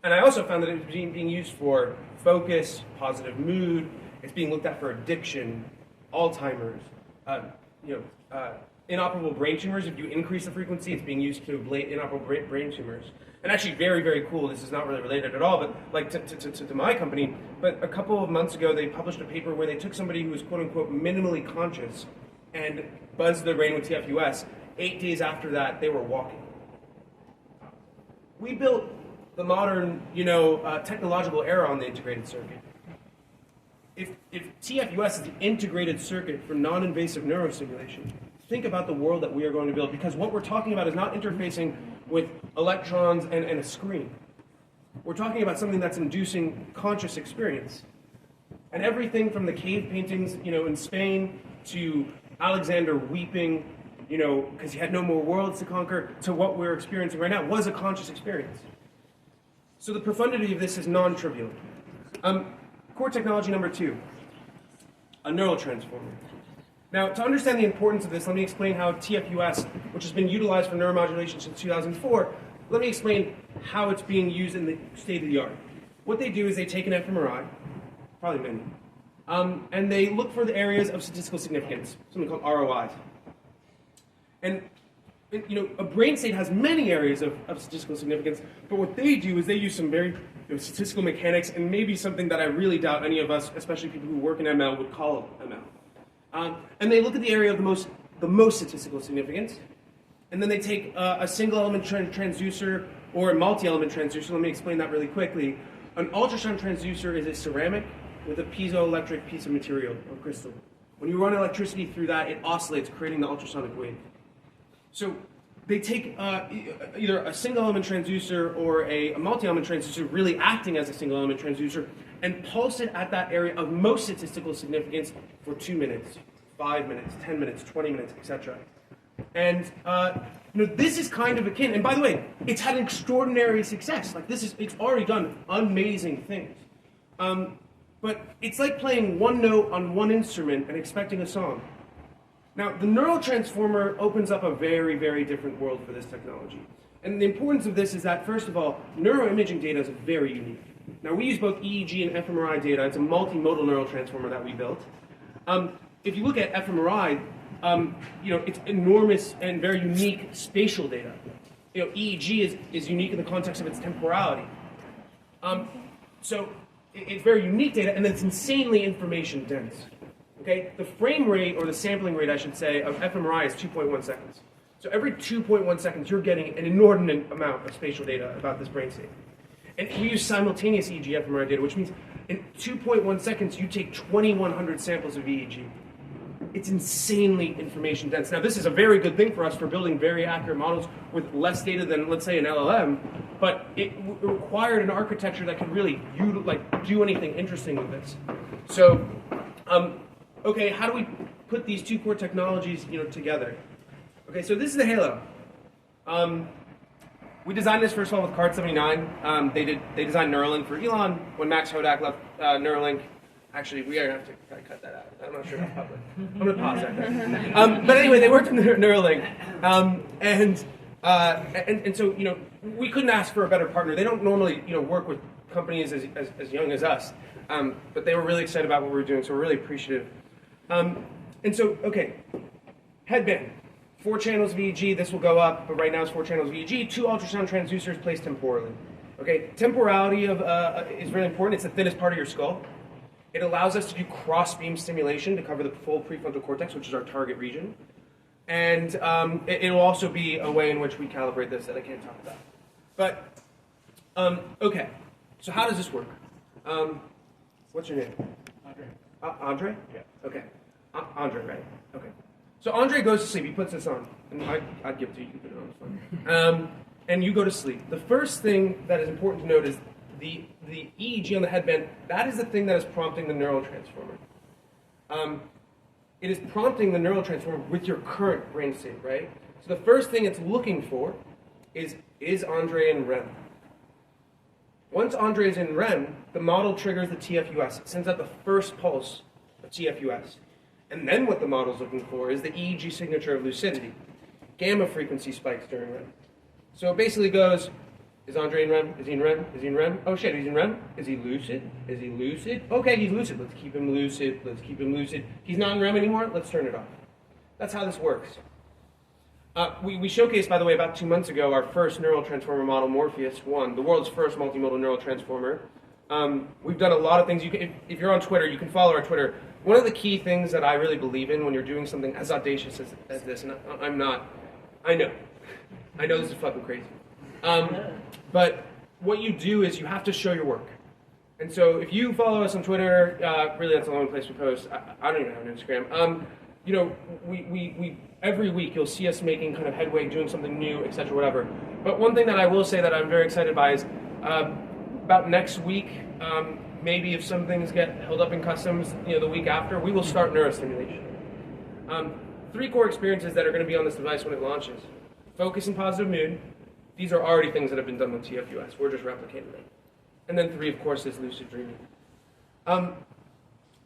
And I also found that it was being used for focus, positive mood. It's being looked at for addiction, Alzheimer's, inoperable brain tumors. If you increase the frequency, it's being used to ablate inoperable brain tumors. And actually, very, very cool. This is not really related at all, but like to my company. But a couple of months ago, they published a paper where they took somebody who was quote unquote minimally conscious and buzzed their brain with TFUS. 8 days after that, they were walking. We built the modern, technological era on the integrated circuit. If TFUS is the integrated circuit for non-invasive neurostimulation, think about the world that we are going to build, because what we're talking about is not interfacing with electrons and a screen. We're talking about something that's inducing conscious experience. And everything from the cave paintings, in Spain, to Alexander weeping, because he had no more worlds to conquer, to what we're experiencing right now was a conscious experience. So the profundity of this is non-trivial. Core technology number 2, a neural transformer. Now, to understand the importance of this, let me explain how TFUS, which has been utilized for neuromodulation since 2004, let me explain how it's being used in the state of the art. What they do is they take an fMRI, probably many, and they look for the areas of statistical significance, something called ROIs. And a brain state has many areas of statistical significance, but what they do is they use some very statistical mechanics, and maybe something that I really doubt any of us, especially people who work in ML, would call ML. And they look at the area of the most statistical significance, and then they take a single element transducer or a multi-element transducer. Let me explain that really quickly. An ultrasound transducer is a ceramic with a piezoelectric piece of material or crystal. When you run electricity through that, it oscillates, creating the ultrasonic wave. So they take either a single element transducer or a multi-element transducer, really acting as a single element transducer, and pulse it at that area of most statistical significance for 2 minutes, 5 minutes, 10 minutes, 20 minutes, etc. And this is kind of akin. And by the way, it's had extraordinary success. Like it's already done amazing things. But it's like playing one note on one instrument and expecting a song. Now, the neural transformer opens up a very, very different world for this technology. And the importance of this is that, first of all, neuroimaging data is very unique. Now, we use both EEG and fMRI data. It's a multimodal neural transformer that we built. If you look at fMRI, it's enormous and very unique spatial data. EEG is unique in the context of its temporality. So it's very unique data, and then it's insanely information dense. Okay, the frame rate, or the sampling rate, I should say, of fMRI is 2.1 seconds. So every 2.1 seconds, you're getting an inordinate amount of spatial data about this brain state. And we use simultaneous EEG fMRI data, which means in 2.1 seconds, you take 2,100 samples of EEG. It's insanely information dense. Now, this is a very good thing for us for building very accurate models with less data than, let's say, an LLM, but it required an architecture that could really do anything interesting with this. So, okay, how do we put these two core technologies, together? Okay, so this is the Halo. We designed this first of all with Card79. They designed Neuralink for Elon. When Max Hodak left Neuralink, actually we are going to have to probably cut that out. I'm not sure that's public. I'm going to pause that there. But anyway, they worked on Neuralink, and so we couldn't ask for a better partner. They don't normally work with companies as young as us, but they were really excited about what we were doing, so we're really appreciative. And so okay, headband. 4 channels of EEG, this will go up, but right now it's 4 channels of EEG, 2 ultrasound transducers placed temporally. Okay, temporality is really important. It's the thinnest part of your skull. It allows us to do cross-beam stimulation to cover the full prefrontal cortex, which is our target region. And it will also be a way in which we calibrate this that I can't talk about. But, okay, so how does this work? What's your name? Andre. Andre? Yeah. Okay. Andre, right? Okay. So Andre goes to sleep. He puts this on, and I'd give it to you. You can put it on. It's fine. And you go to sleep. The first thing that is important to note is the EEG on the headband. That is the thing that is prompting the neurotransformer. It is prompting the neurotransformer with your current brain state, right? So the first thing it's looking for is Andre in REM? Once Andre is in REM, the model triggers the TFUS. It sends out the first pulse of TFUS. And then what the model's looking for is the EEG signature of lucidity. Gamma frequency spikes during REM. So it basically goes, is Andre in REM? Is he in REM? Is he in REM? Oh shit, he's in REM? Is he lucid? Is he lucid? Okay, he's lucid. Let's keep him lucid. Let's keep him lucid. He's not in REM anymore? Let's turn it off. That's how this works. We showcased, by the way, about 2 months ago, our first neural transformer model, Morpheus-1, the world's first multimodal neural transformer. We've done a lot of things. If you're on Twitter, you can follow our Twitter. One of the key things that I really believe in when you're doing something as audacious as this, and I'm not, I know this is fucking crazy. But what you do is you have to show your work. And so if you follow us on Twitter, really that's the only place we post. I don't even have an Instagram. We every week you'll see us making kind of headway, doing something new, etc., whatever. But one thing that I will say that I'm very excited by is about next week, maybe if some things get held up in customs, the week after, we will start neurostimulation. 3 core experiences that are going to be on this device when it launches. Focus and positive mood. These are already things that have been done with TFUS. We're just replicating them. And then 3, of course, is lucid dreaming.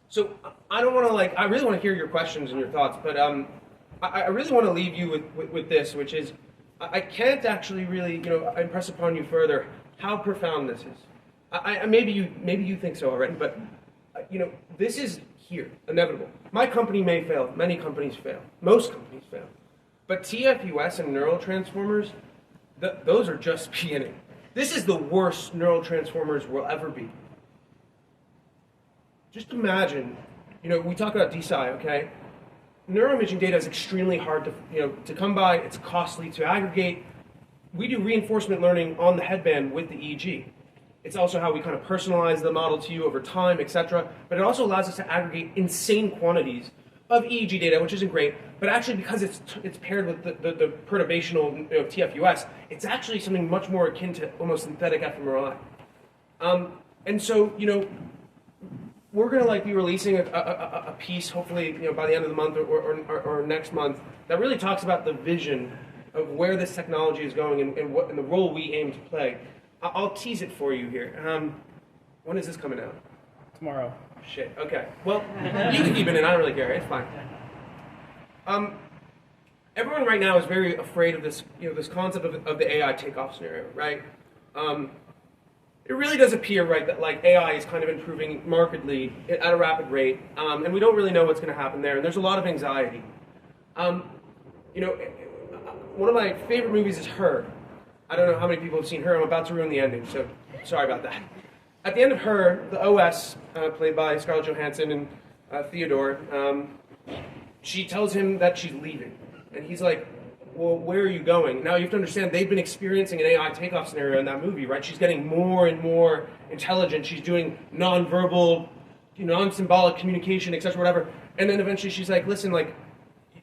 So I don't want to I really want to hear your questions and your thoughts, but I really want to leave you with this, which is I can't actually really impress upon you further how profound this is. Maybe you think so already, but this is here, inevitable. My company may fail. Many companies fail. Most companies fail. But TFUS and neural transformers, those are just beginning. This is the worst neural transformers will ever be. Just imagine, we talk about DeSci, okay? Neuroimaging data is extremely hard to come by. It's costly to aggregate. We do reinforcement learning on the headband with the EEG. It's also how we kind of personalize the model to you over time, etc. But it also allows us to aggregate insane quantities of EEG data, which isn't great. But actually, because it's paired with the perturbational TFUS, it's actually something much more akin to almost synthetic fMRI. And so, we're going to be releasing a piece, hopefully, by the end of the month or next month, that really talks about the vision of where this technology is going and the role we aim to play. I'll tease it for you here. When is this coming out? Tomorrow. Shit. Okay. Well, you can keep it in. I don't really care. It's fine. Everyone right now is very afraid of this, this concept of the AI takeoff scenario, right? It really does appear, right, that AI is kind of improving markedly at a rapid rate, and we don't really know what's going to happen there. And there's a lot of anxiety. One of my favorite movies is Her. I don't know how many people have seen Her. I'm about to ruin the ending, so sorry about that. At the end of Her, the OS, played by Scarlett Johansson and Theodore, she tells him that she's leaving. And he's like, well, where are you going? Now you have to understand they've been experiencing an AI takeoff scenario in that movie, right? She's getting more and more intelligent. She's doing nonverbal, non-symbolic communication, etc., whatever. And then eventually she's like, listen, like,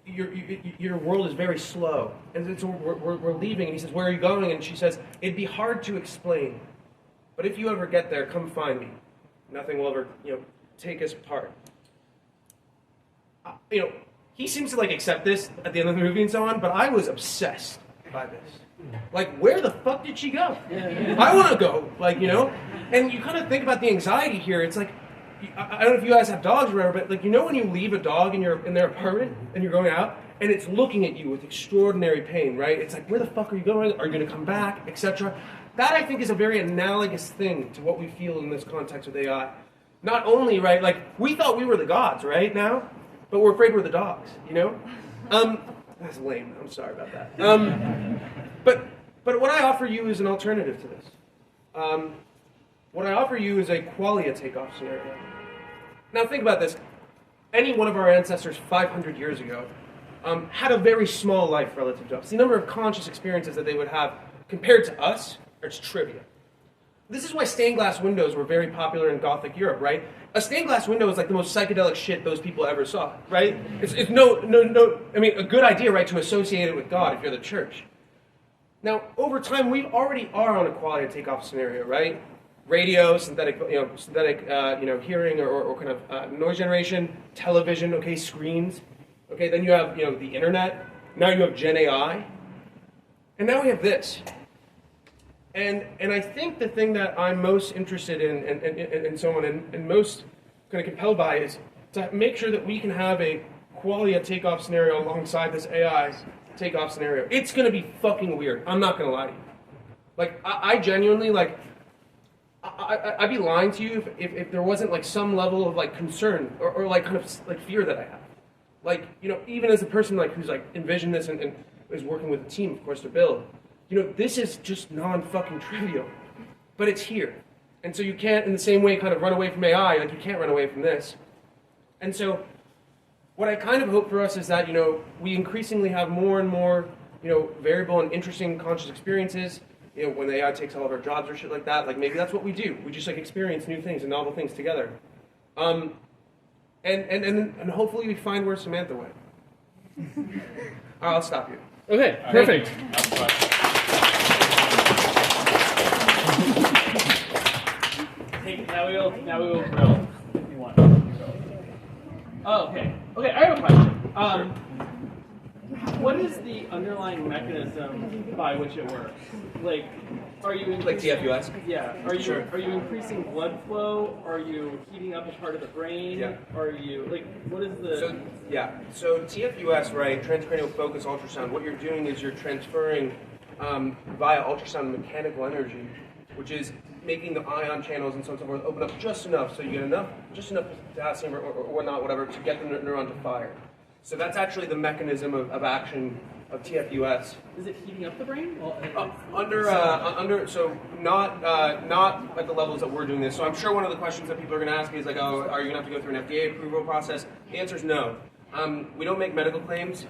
your world is very slow. And so we're leaving. And he says, where are you going? And she says, it'd be hard to explain. But if you ever get there, come find me. Nothing will ever, take us apart. He seems to like accept this at the end of the movie and so on, but I was obsessed by this. Like, where the fuck did she go? I want to go, And you kind of think about the anxiety here. It's like, I don't know if you guys have dogs or whatever, but when you leave a dog in their apartment and you're going out and it's looking at you with extraordinary pain, right? It's like, where the fuck are you going? Are you going to come back, etc.? That I think is a very analogous thing to what we feel in this context with AI. Not only, right, like we thought we were the gods, right now, but we're afraid we're the dogs, That's lame. I'm sorry about that. But what I offer you is an alternative to this. What I offer you is a qualia takeoff scenario. Now think about this. Any one of our ancestors 500 years ago had a very small life relative to us. The number of conscious experiences that they would have compared to us, it's trivia. This is why stained glass windows were very popular in Gothic Europe, right? A stained glass window is like the most psychedelic shit those people ever saw, right? It's a good idea, right, to associate it with God if you're the church. Now, over time, we already are on a quality takeoff scenario, right? Radio, synthetic hearing or kind of noise generation, television, okay, screens. Okay, then you have, the internet. Now you have Gen AI. And now we have this. And I think the thing that I'm most interested in and so on, and most kind of compelled by is to make sure that we can have a qualia takeoff scenario alongside this AI takeoff scenario. It's going to be fucking weird. I'm not going to lie to you. Like, I genuinely, like, I'd be lying to you if there wasn't, like, some level of, like, concern or like, kind of, like, fear that I have. Like, even as a person, like, who's, like, envisioned this and is working with a team, of course, to build, this is just non-fucking trivial, but it's here. And so you can't, in the same way, kind of run away from AI, like you can't run away from this. And so what I kind of hope for us is that, we increasingly have more and more, variable and interesting conscious experiences, when AI takes all of our jobs or shit like that, like maybe that's what we do. We just like experience new things and novel things together. And hopefully we find where Samantha went. All right, I'll stop you. Okay, perfect. Now we will grill if you want. Oh, okay. Okay, I have a question. What is the underlying mechanism by which it works? Like, are you like TFUS? Yeah. Are you increasing blood flow? Are you heating up a part of the brain? Yeah. Are you what is the? So TFUS, right? Transcranial focus ultrasound. What you're doing is you're transferring via ultrasound mechanical energy, which is making the ion channels and so on and so forth open up just enough so you get just enough potassium or whatnot, whatever, to get the neuron to fire. So that's actually the mechanism of action of TFUS. Is it heating up the brain? So not at the levels that we're doing this. So I'm sure one of the questions that people are going to ask is like, oh, are you going to have to go through an FDA approval process? The answer is no. We don't make medical claims,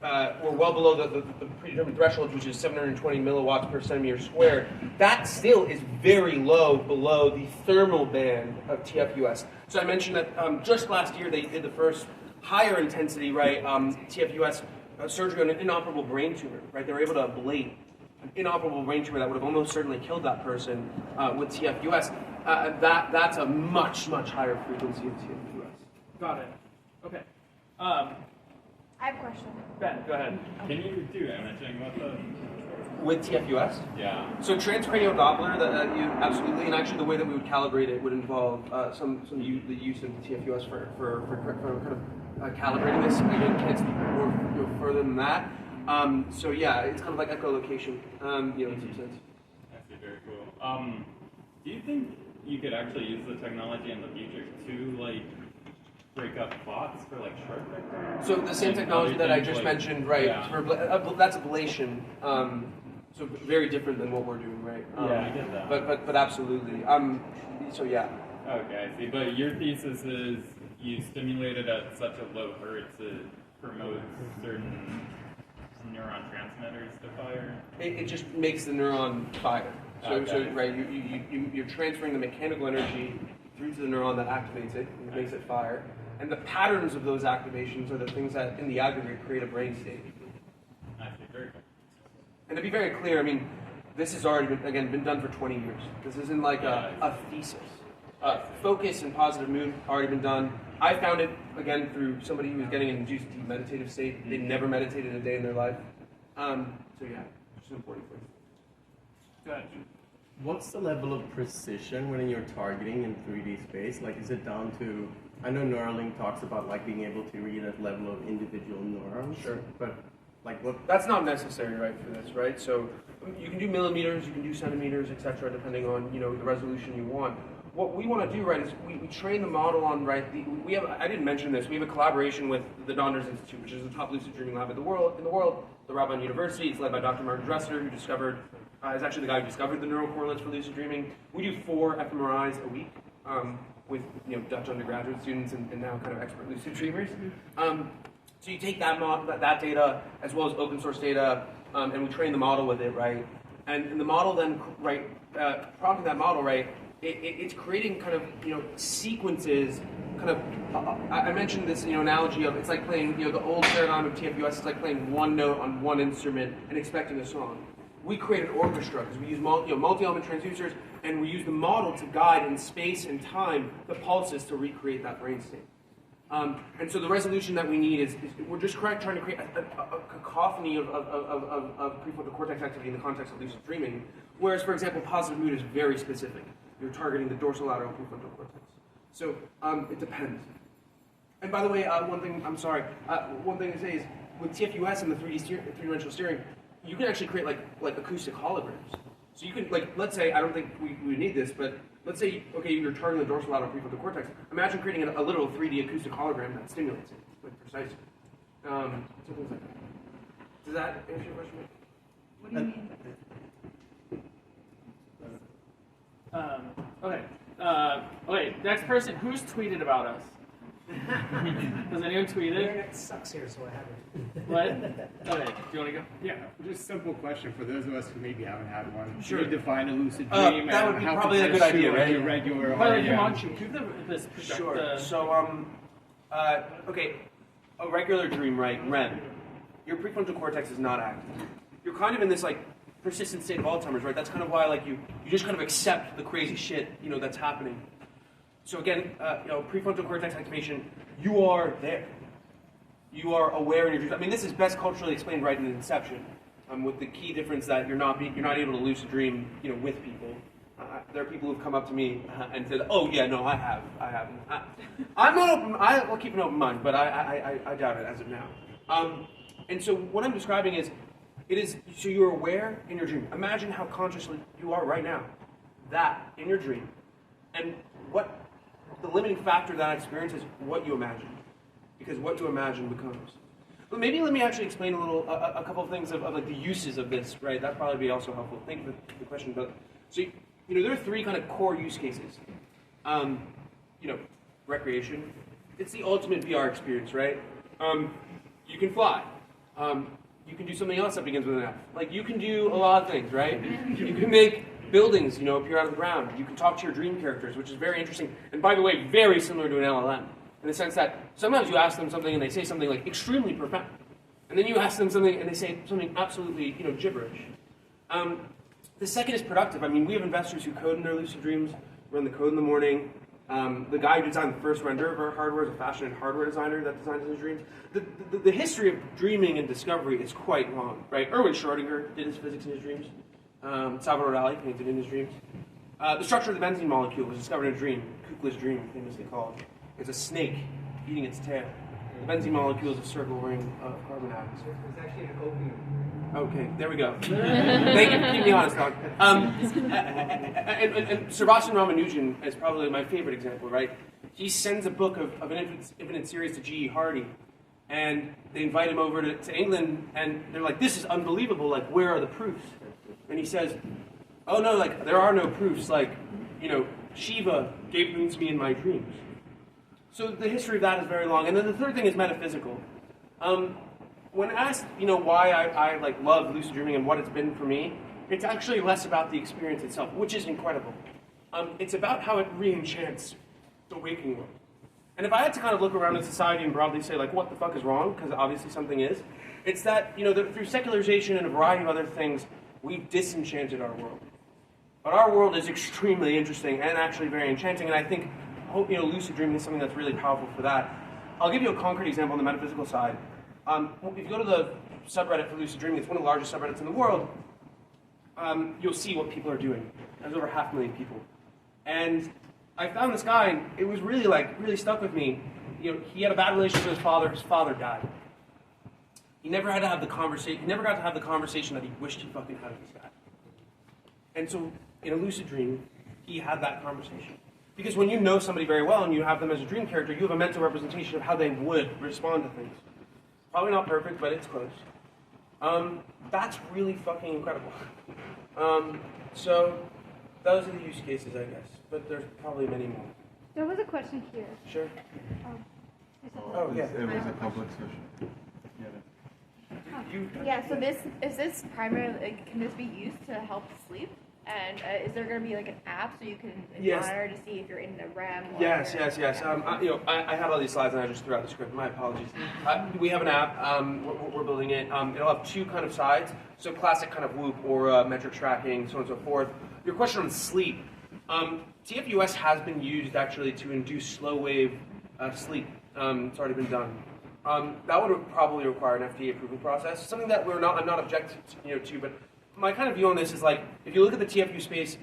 we're well below the predetermined threshold, which is 720 milliwatts per centimeter squared. That still is very low below the thermal band of TFUS. So I mentioned that just last year they did the first higher intensity, right, TFUS surgery on an inoperable brain tumor, right? They were able to ablate an inoperable brain tumor that would have almost certainly killed that person with TFUS. That's a much higher frequency of TFUS. Got it. Okay. I have a question. Ben, go ahead. Can you do imaging with the? With TFUS? Yeah. So transcranial Doppler, that you absolutely, and actually the way that we would calibrate it would involve the use of TFUS for kind of calibrating this. Again, can't speak more further than that. So yeah, it's kind of like echolocation, in some sense. I see, very cool. Do you think you could actually use the technology in the future to break up bots for short vector? So the same technology that I just mentioned, right? Yeah. That's ablation. So very different than what we're doing, right? Yeah, I get that. But absolutely. So yeah. Okay, I see. But your thesis is you stimulate it at such a low hertz, promotes certain neuron transmitters to fire? It just makes the neuron fire. So, Okay. right, you're transferring the mechanical energy through to the neuron that activates it, and makes it fire. And the patterns of those activations are the things that, in the aggregate, create a brain state. I see, very cool. And to be very clear, I mean, this has already been done for 20 years. This isn't like a thesis. Focus and positive mood already been done. I found it, again, through somebody who was getting an induced deep meditative state. They never meditated a day in their life. So yeah, it's important for you. Go ahead. What's the level of precision when you're targeting in 3D space? Like, is it down to, I know Neuralink talks about like being able to read at level of individual neurons. Sure. But like what? That's not necessary, right, for this, right? So you can do millimeters, you can do centimeters, etc., depending on the resolution you want. What we want to do, right, is we train the model on, right, we have, I didn't mention this, we have a collaboration with the Donders Institute, which is the top lucid dreaming lab in the world, the Raban University. It's led by Dr. Martin Dressler, who is actually the guy who discovered the neural correlates for lucid dreaming. We do 4 fMRIs a week with Dutch undergraduate students and now kind of expert lucid dreamers. So you take that data as well as open source data, and we train the model with it, right? And the model then, right, prompting that model, right, it's creating kind of sequences. Kind of, I mentioned this analogy of it's like playing the old paradigm of TFUS. It's like playing one note on one instrument and expecting a song. We create an orchestra because we use multi-element transducers, and we use the model to guide in space and time the pulses to recreate that brain state. And so the resolution that we need is we're just trying to create a cacophony of prefrontal cortex activity in the context of lucid dreaming, whereas, for example, positive mood is very specific. You're targeting the dorsolateral prefrontal cortex. So it depends. And by the way, one thing to say is with TFUS and the three-dimensional steering, you can actually create like acoustic holograms. So you can, like, let's say, I don't think we need this, but let's say, okay, you're targeting the dorsolateral prefrontal cortex. Imagine creating a literal 3D acoustic hologram that stimulates it, like precisely. So things like that. Does that answer your question? What do you mean? Okay, next person. Who's tweeted about us? Has anyone The tweeted? internet sucks here, so I haven't. What? Okay, do you want to go? Yeah, just a simple question for those of us who maybe haven't had one. Sure. Can you define a lucid dream That would and be how probably a good compares idea, to right? a regular By the way, REM? Himanshu, keep this project. Sure. So, okay, a regular dream, right, REM, your prefrontal cortex is not active. You're kind of in this, like, persistent state of Alzheimer's, right? That's kind of why, like, you just kind of accept the crazy shit, that's happening. So again, prefrontal cortex activation, you are there. You are aware in your dreams. I mean, this is best culturally explained right in Inception, with the key difference that you're not able to lucid dream, with people. There are people who've come up to me and said, "Oh yeah, no, I have. I'm not open. I'll keep an open mind, but I doubt it as of now." And so what I'm describing is, so you're aware in your dream. Imagine how consciously you are right now, that in your dream, and what the limiting factor of that experience is what you imagine, because what you imagine becomes. But maybe let me actually explain a couple of things of like the uses of this, right? That'd probably be also helpful. Thank you for the question. But so there are 3 kind of core use cases. Recreation. It's the ultimate VR experience, right? You can fly. You can do something else that begins with an F. Like you can do a lot of things, right? You can make buildings, appear out of the ground. You can talk to your dream characters, which is very interesting. And by the way, very similar to an LLM, in the sense that sometimes you ask them something and they say something like extremely profound, and then you ask them something and they say something absolutely, gibberish. The second is productive. I mean, we have investors who code in their lucid dreams, run the code in the morning. The guy who designed the first render of our hardware is a fashion and hardware designer that designs his dreams. The history of dreaming and discovery is quite long, right? Erwin Schrödinger did his physics in his dreams. Salvador Dali painted in his dreams. The structure of the benzene molecule was discovered in a dream, Kukla's dream, famously called. It's a snake eating its tail. The benzene molecule is a circle ring of carbon atoms. It's actually an opium. Okay, there we go. Thank you for keeping me honest, dog. And Sebastian Ramanujan is probably my favorite example, right? He sends a book of an infinite series to G.E. Hardy, and they invite him over to England, and they're like, "This is unbelievable, like, where are the proofs?" And he says, "Oh no, like, there are no proofs, like, Shiva gave them to me in my dreams." So the history of that is very long. And then the third thing is metaphysical. When asked, why I like love lucid dreaming and what it's been for me, it's actually less about the experience itself, which is incredible. It's about how it re-enchants the waking world. And if I had to kind of look around in society and broadly say, like, what the fuck is wrong, because obviously something is, it's that, through secularization and a variety of other things, we've disenchanted our world. But our world is extremely interesting and actually very enchanting, and I think, lucid dreaming is something that's really powerful for that. I'll give you a concrete example on the metaphysical side. If you go to the subreddit for lucid dreaming, it's one of the largest subreddits in the world, you'll see what people are doing. There's over 500,000 people. And I found this guy, and it was really stuck with me. He had a bad relationship with his father. His father died. He never had to have the conversation. He never got to have the conversation that he wished he fucking had with this guy. And so, in a lucid dream, he had that conversation. Because when you know somebody very well and you have them as a dream character, you have a mental representation of how they would respond to things. Probably not perfect, but it's close. That's really fucking incredible. So, those are the use cases, I guess. But there's probably many more. There was a question here. Sure. Oh, yeah. It was a public session. Yeah, so is this primarily, can this be used to help sleep? And is there going to be like an app so you can monitor to see if you're in the REM? Yes. I had all these slides and I just threw out the script. My apologies. We have an app. We're building it. It'll have two kind of sides. So classic kind of Whoop or metric tracking, so on and so forth. Your question on sleep. TFUS has been used actually to induce slow wave sleep. It's already been done. That would probably require an FDA approval process. Something that I'm not objecting to, but my kind of view on this is like, if you look at the TFUS space,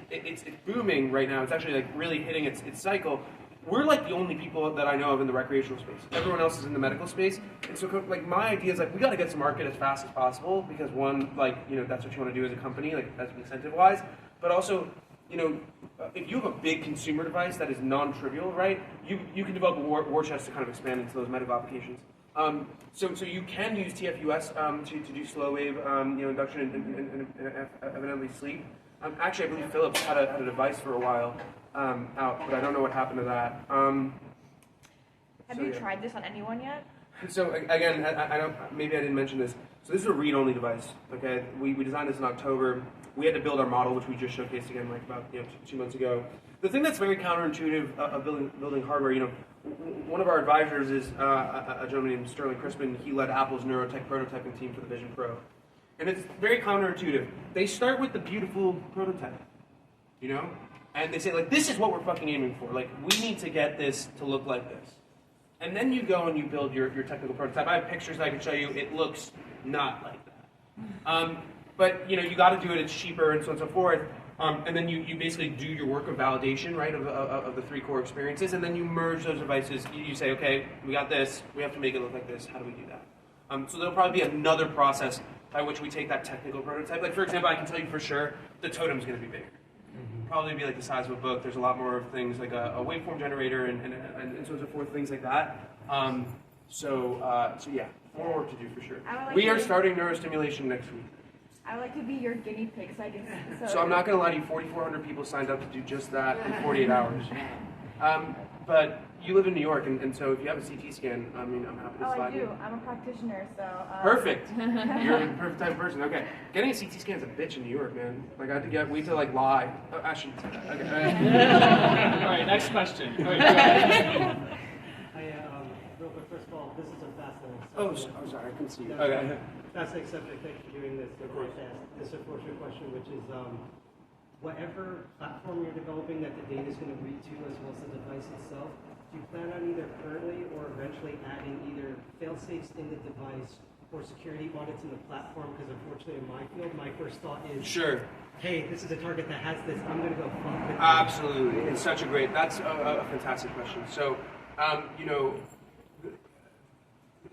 it's booming right now. It's actually like really hitting its cycle. We're like the only people that I know of in the recreational space. Everyone else is in the medical space. And so like my idea is like, we got to get to market as fast as possible because one, like, that's what you want to do as a company, like that's incentive-wise. But also, if you have a big consumer device that is non-trivial, right, you can develop a war chest to kind of expand into those medical applications. So you can use TFUS to do slow wave induction and evidently sleep. Actually, I believe Philips had a device for a while out, but I don't know what happened to that. Have you tried this on anyone yet? So again, maybe I didn't mention this. So this is a read-only device. Okay, we designed this in October. We had to build our model, which we just showcased again, like about 2 months ago. The thing that's very counterintuitive of building hardware, one of our advisors is a gentleman named Sterling Crispin. He led Apple's neurotech prototyping team for the Vision Pro, and it's very counterintuitive. They start with the beautiful prototype, and they say like, this is what we're fucking aiming for. Like, we need to get this to look like this. And then you go and you build your technical prototype. I have pictures I can show you. It looks not like that. But you got to do it. It's cheaper and so on and so forth. And then you basically do your work of validation, right, of the 3 core experiences, and then you merge those devices. You say, okay, we got this. We have to make it look like this. How do we do that? So there'll probably be another process by which we take that technical prototype. Like, for example, I can tell you for sure the totem's going to be bigger. Probably be like the size of a book. There's a lot more things like a waveform generator and so on and so forth, things like that. So yeah, more work to do for sure. We are starting neurostimulation next week. I would like to be your guinea pig so I can... So I'm not going to lie to you, 4,400 people signed up to do just that in 48 hours. But you live in New York, and so if you have a CT scan, I'm happy to slide I do. you. I'm a practitioner, so... Perfect. You're the perfect type of person. Okay. Getting a CT scan is a bitch in New York, man. Like, I had to wait to, like, lie. Oh, I shouldn't say that. Okay. All right, next question. All right, go ahead. Real quick, first of all, this is a fascinating subject. Oh, sorry, I couldn't see you. Okay. Fascinating subject. Thank you for doing this. Of course. This unfortunate question, which is, whatever platform you're developing that the data is going to read to, as well as the device itself, do you plan on either currently or eventually adding either fail-safes in the device or security audits in the platform? Because unfortunately, in my field, my first thought is, hey, this is a target that has this. I'm going to go fuck with it. Absolutely. It's such a great. That's a fantastic question. So,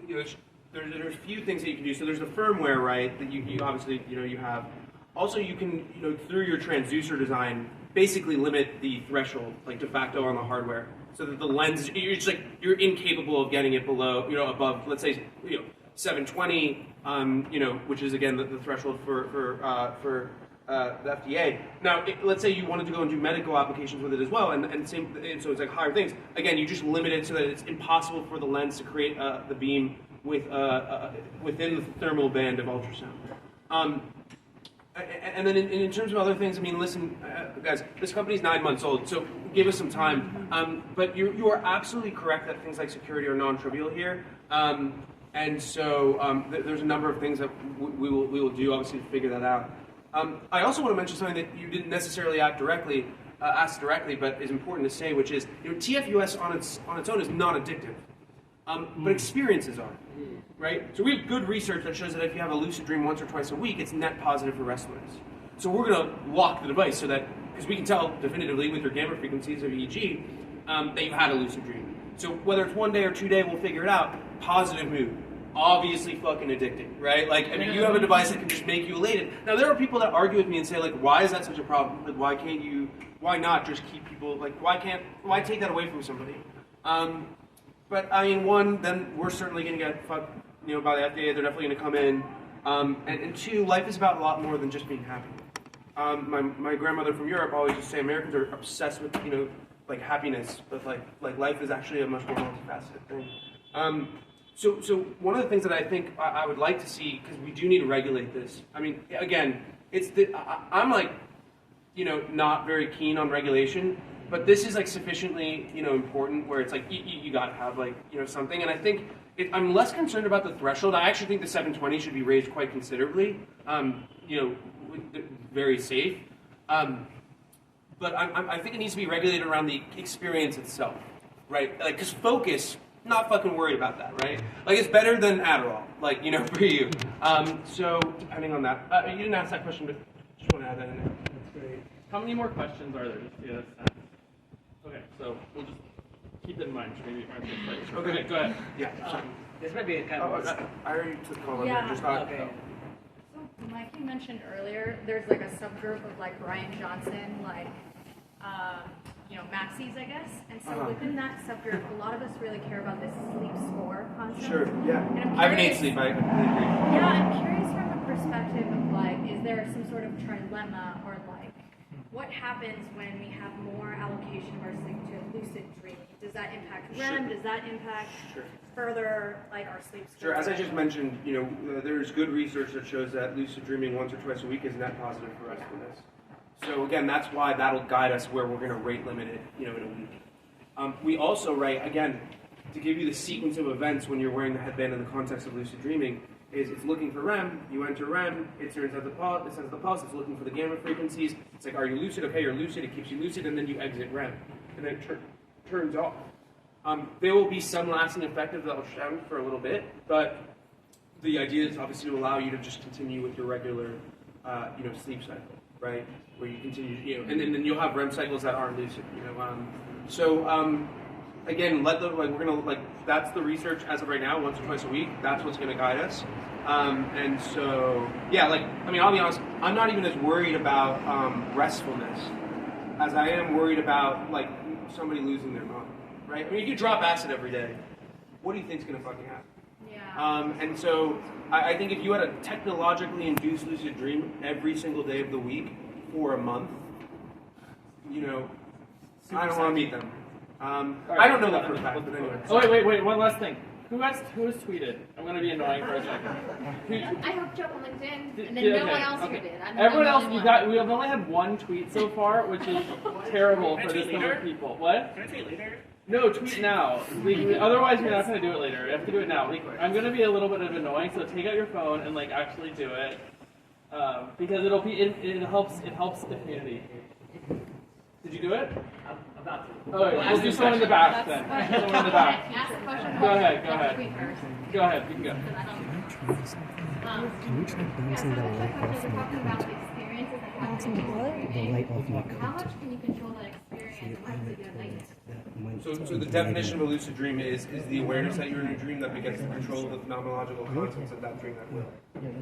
there's a few things that you can do. So there's the firmware, right? That you obviously you have. Also, you can through your transducer design basically limit the threshold, like de facto on the hardware, so that the lens you're incapable of getting it below above, let's say 720, which is again the threshold for the FDA. Now, let's say you wanted to go and do medical applications with it as well, and so it's like higher things. Again, you just limit it so that it's impossible for the lens to create the beam within the thermal band of ultrasound. And then in terms of other things, I mean, listen, guys, this company's 9 months old, so give us some time. But you are absolutely correct that things like security are non-trivial here. And so there's a number of things that we will do, obviously, to figure that out. I also want to mention something that you didn't necessarily ask directly, but is important to say, which is, TFUS on its own is not addictive, but experiences are, right? So we have good research that shows that if you have a lucid dream once or twice a week, it's net positive for restfulness. So we're going to lock the device so that, because we can tell definitively with your gamma frequencies of EEG that you had a lucid dream. So whether it's 1 day or 2 day, we'll figure it out. Positive mood. Obviously fucking addicting, right? Like, I mean, you have a device that can just make you elated. Now, there are people that argue with me and say, like, why is that such a problem? Like, why not just keep people, like, why take that away from somebody? But, I mean, one, then we're certainly going to get fucked, by the FDA. They're definitely going to come in. And two, life is about a lot more than just being happy. My grandmother from Europe always used to say Americans are obsessed with, like, happiness, but, like life is actually a much more multifaceted thing. So one of the things that I think I would like to see, because we do need to regulate this. I mean, again, I'm like, not very keen on regulation, but this is like sufficiently, important where it's like you got to have like, something. And I think I'm less concerned about the threshold. I actually think the 720 should be raised quite considerably. Very safe. But I think it needs to be regulated around the experience itself, right? Like, because focus. Not fucking worried about that, right? Like, it's better than Adderall, like, for you. So, depending on that. You didn't ask that question, but just want to add that in there. That's great. How many more questions are there? Just to get a sense. Okay, so we'll just keep that in mind. Maybe okay, go ahead. Yeah. This might be a kind of... I already took call on Yeah. there. Just not... Okay. So, Mike, you mentioned earlier, there's like a subgroup of like Brian Johnson, like, maxis, I guess. And so within that subgroup, a lot of us really care about this sleep score concept. Sure, yeah. And I have an 8 sleep, I completely agree. Yeah, I'm curious from the perspective of like, is there some sort of trilemma or like, what happens when we have more allocation of our sleep to lucid dreaming? Does that impact REM? Does that impact further like our sleep score? Sure, as I just mentioned, there's good research that shows that lucid dreaming once or twice a week is net positive for restfulness. So again, that's why that'll guide us where we're going to rate limit it, in a week. We also, again, to give you the sequence of events when you're wearing the headband in the context of lucid dreaming, is it's looking for REM, you enter REM, it sends the pulse, it's looking for the gamma frequencies, it's like, are you lucid? Okay, you're lucid, it keeps you lucid, and then you exit REM, and then it turns off. There will be some lasting effect of the ultrasound for a little bit, but the idea is obviously to allow you to just continue with your regular, sleep cycle. Right, where you continue, and then you'll have REM cycles that aren't lucid, again, we're gonna that's the research as of right now, once or twice a week. That's what's gonna guide us, and so yeah, I'll be honest, I'm not even as worried about restfulness as I am worried about somebody losing their mind, right? I mean, if you drop acid every day, what do you think's gonna fucking happen? And so I think if you had a technologically induced lucid dream every single day of the week for a month, I don't want to meet them. I don't know that for a fact, but anyway. Oh, wait, one last thing. Who has tweeted? I'm going to be annoying for a second. I hooked you up on LinkedIn, and then no one else here did. Everyone else, we have only had one tweet so far, which is terrible for this number of people. What? Can I tweet later? No, tweet now. Otherwise, we're not going to do it later. We have to do it now. I'm going to be a little bit of annoying, so take out your phone and actually do it, because it helps the community. Did you do it? I'm about to. Oh, we'll do someone in the back then. Someone in the back. Ask the question. Go ahead. Go ahead. You can go. Can you try bouncing the light off You're talking about the experiences that happen in the light off my How much can you control that experience? And how does it like? So the definition of a lucid dream is the awareness that you're in a dream that begins to control the phenomenological contents of that dream that will.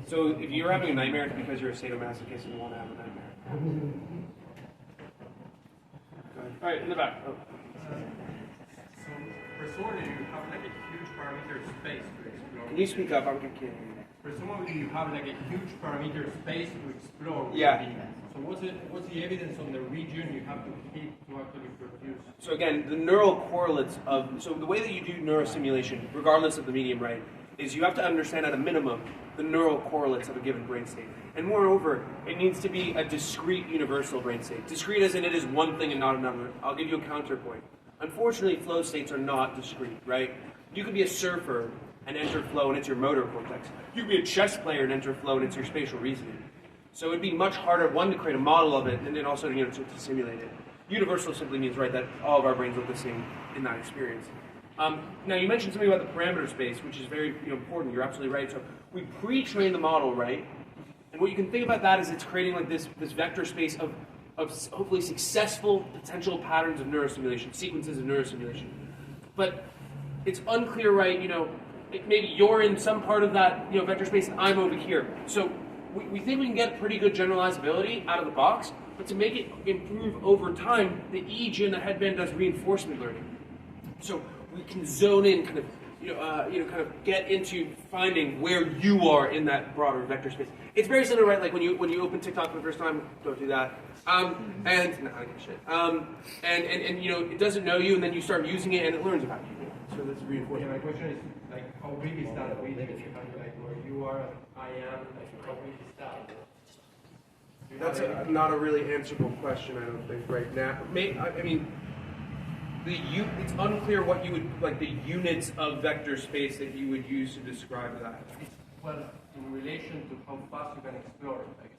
So if you're having a nightmare, it's because you're a sadomasochist and you want to have a nightmare. All right, in the back. So for SOAR, you have a huge parameter space to explore. Can you speak up? I'm getting kidding. For presumably you have like a huge parameter space to explore. Yeah. So what's the evidence on the region you have to hit to actually produce? So again, the neural correlates so the way that you do neurostimulation, regardless of the medium, right, is you have to understand at a minimum the neural correlates of a given brain state. And moreover, it needs to be a discrete universal brain state. Discrete as in it is one thing and not another. I'll give you a counterpoint. Unfortunately, flow states are not discrete, right? You could be a surfer and enter flow and it's your motor cortex. You could be a chess player and enter flow and it's your spatial reasoning. So it'd be much harder, one, to create a model of it, and then also to simulate it. Universal simply means, right, that all of our brains look the same in that experience. Now, you mentioned something about the parameter space, which is very important. You're absolutely right. So we pre-train the model, right? And what you can think about that is it's creating like this vector space of hopefully successful potential patterns of neurostimulation, sequences of neurostimulation. But it's unclear, right, maybe you're in some part of that vector space and I'm over here. So we think we can get pretty good generalizability out of the box, but to make it improve over time, the EEG and the headband does reinforcement learning. So we can zone in, kind of get into finding where you are in that broader vector space. It's very similar, right? Like when you open TikTok for the first time, don't do that. I don't give a shit. And it doesn't know you, and then you start using it, and it learns about you. So that's reinforcement. Yeah, my question is like, how big is that region? If you have like where you are, I am, like how big is that? That's not a really answerable question, I don't think, right now. I mean, it's unclear what you would, like the units of vector space that you would use to describe that. Well, in relation to how fast you can explore it, like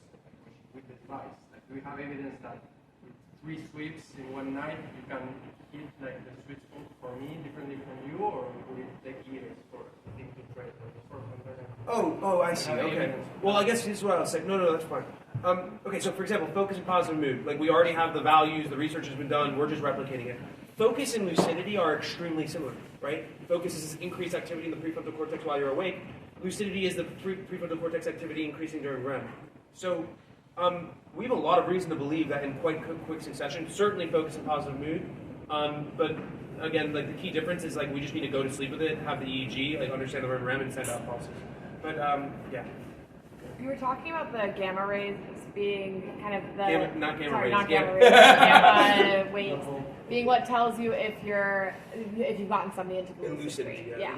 with the device. Like, do we have evidence that with 3 sweeps in one night, you can hit like the sweet spot for me differently from you, or would it take years for things to train? Oh, I see. Okay. Well, I guess this is what I'll say. No, that's fine. Okay, so for example, focus and positive mood. Like we already have the values, the research has been done, we're just replicating it. Focus and lucidity are extremely similar, right? Focus is increased activity in the prefrontal cortex while you're awake. Lucidity is the prefrontal cortex activity increasing during REM. So we have a lot of reason to believe that in quite quick succession, certainly focus and positive mood. But again, like the key difference is like we just need to go to sleep with it, have the EEG, like understand the REM and send out pulses. But yeah. You were talking about the gamma rays being kind of the not gamma waves being what tells you if you've gotten somebody into the lucid state. Yeah.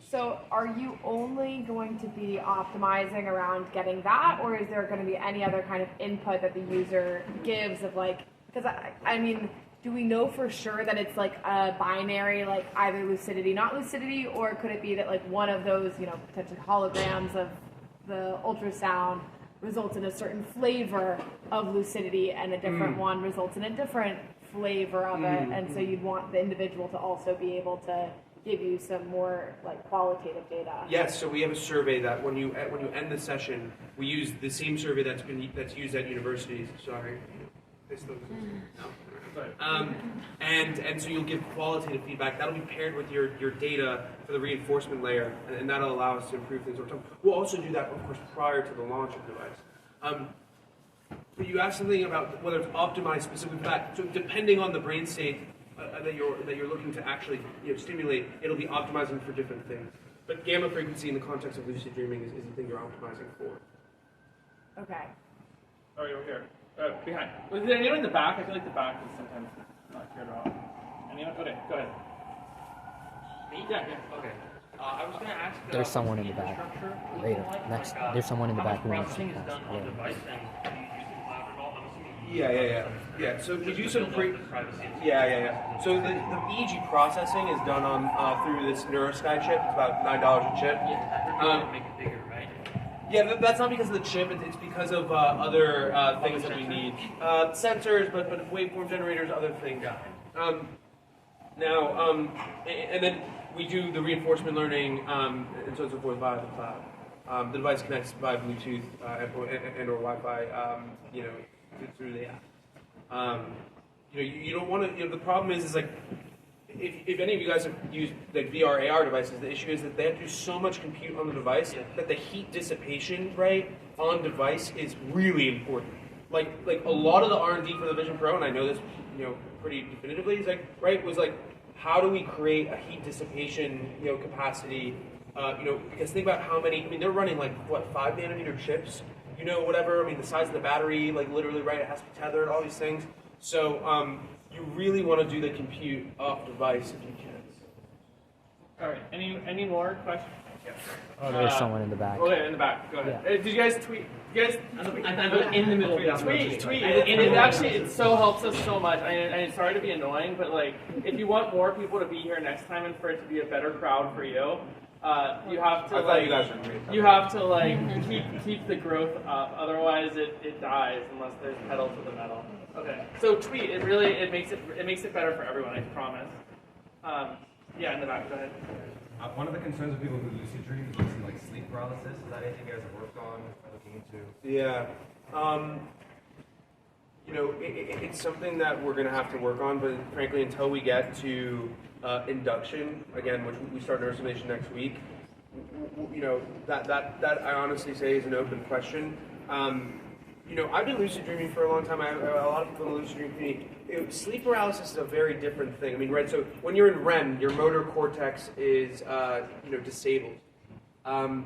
So are you only going to be optimizing around getting that, or is there going to be any other kind of input that the user gives of like, because I mean, do we know for sure that it's like a binary, like either lucidity, not lucidity, or could it be that like one of those, potentially holograms of the ultrasound results in a certain flavor of lucidity and a different one results in a different flavor of it, and so you'd want the individual to also be able to give you some more like qualitative data. Yes, so we have a survey that when you end the session, we use the same survey that's used at universities. Sorry. And so you'll give qualitative feedback. That'll be paired with your data for the reinforcement layer, and that'll allow us to improve things over time. We'll also do that, of course, prior to the launch of the device. But you asked something about whether it's optimized specifically for that. So depending on the brain state that you're looking to actually stimulate, it'll be optimizing for different things. But gamma frequency in the context of lucid dreaming is the thing you're optimizing for. Okay. Oh, you're here. Behind. Was there anyone in the back? I feel like the back is sometimes not cared about. Anyone? Okay, go ahead. Me? Yeah. Okay. I was going to ask. There's someone in the back. Later. Next. There's someone in the back who wants to ask. Yeah. So we do some Yeah. So the EEG processing is done on through this NeuroSky chip. It's about $9 a chip. Yeah, make it bigger, right? Yeah, that's not because of the chip. It's because of other things that we need. Sensors, but waveform generators, other things. And then we do the reinforcement learning and so on and so forth via the cloud. The device connects via Bluetooth and or Wi-Fi, through the app. You don't want to. The problem is like if any of you guys have used like VR AR devices, the issue is that they have to do so much compute on the device that the heat dissipation on device is really important. Like a lot of the R&D for the Vision Pro, and I know this pretty definitively, is was how do we create a heat dissipation capacity Because think about how many. I mean, they're running like what 5 nanometer chips. Whatever. I mean, the size of the battery, like literally, right? It has to be tethered. All these things. So you really want to do the compute off device if you can. All right. Any more questions? Oh, there's someone in the back. Oh, yeah, in the back. Go ahead. Did you guys tweet? You guys tweet? I'm in the middle. Tweet. It so helps us so much. I'm sorry to be annoying, but like, if you want more people to be here next time and for it to be a better crowd for you, you have to I thought you guys were great. You have to like keep the growth up. Otherwise, it dies unless there's pedal to the metal. Okay. So tweet. It makes it better for everyone. I promise. Yeah, in the back. Go ahead. One of the concerns of people who lucid dream is mostly like sleep paralysis. Is that anything you guys have worked on, looking into? Yeah. It's something that we're going to have to work on, but frankly, until we get to induction, again, which we start nurse simulation next week, that I honestly say is an open question. I've been lucid dreaming for a long time. I have a lot of people in the lucid dream community. Sleep paralysis is a very different thing. I mean, right? So when you're in REM, your motor cortex is, disabled. And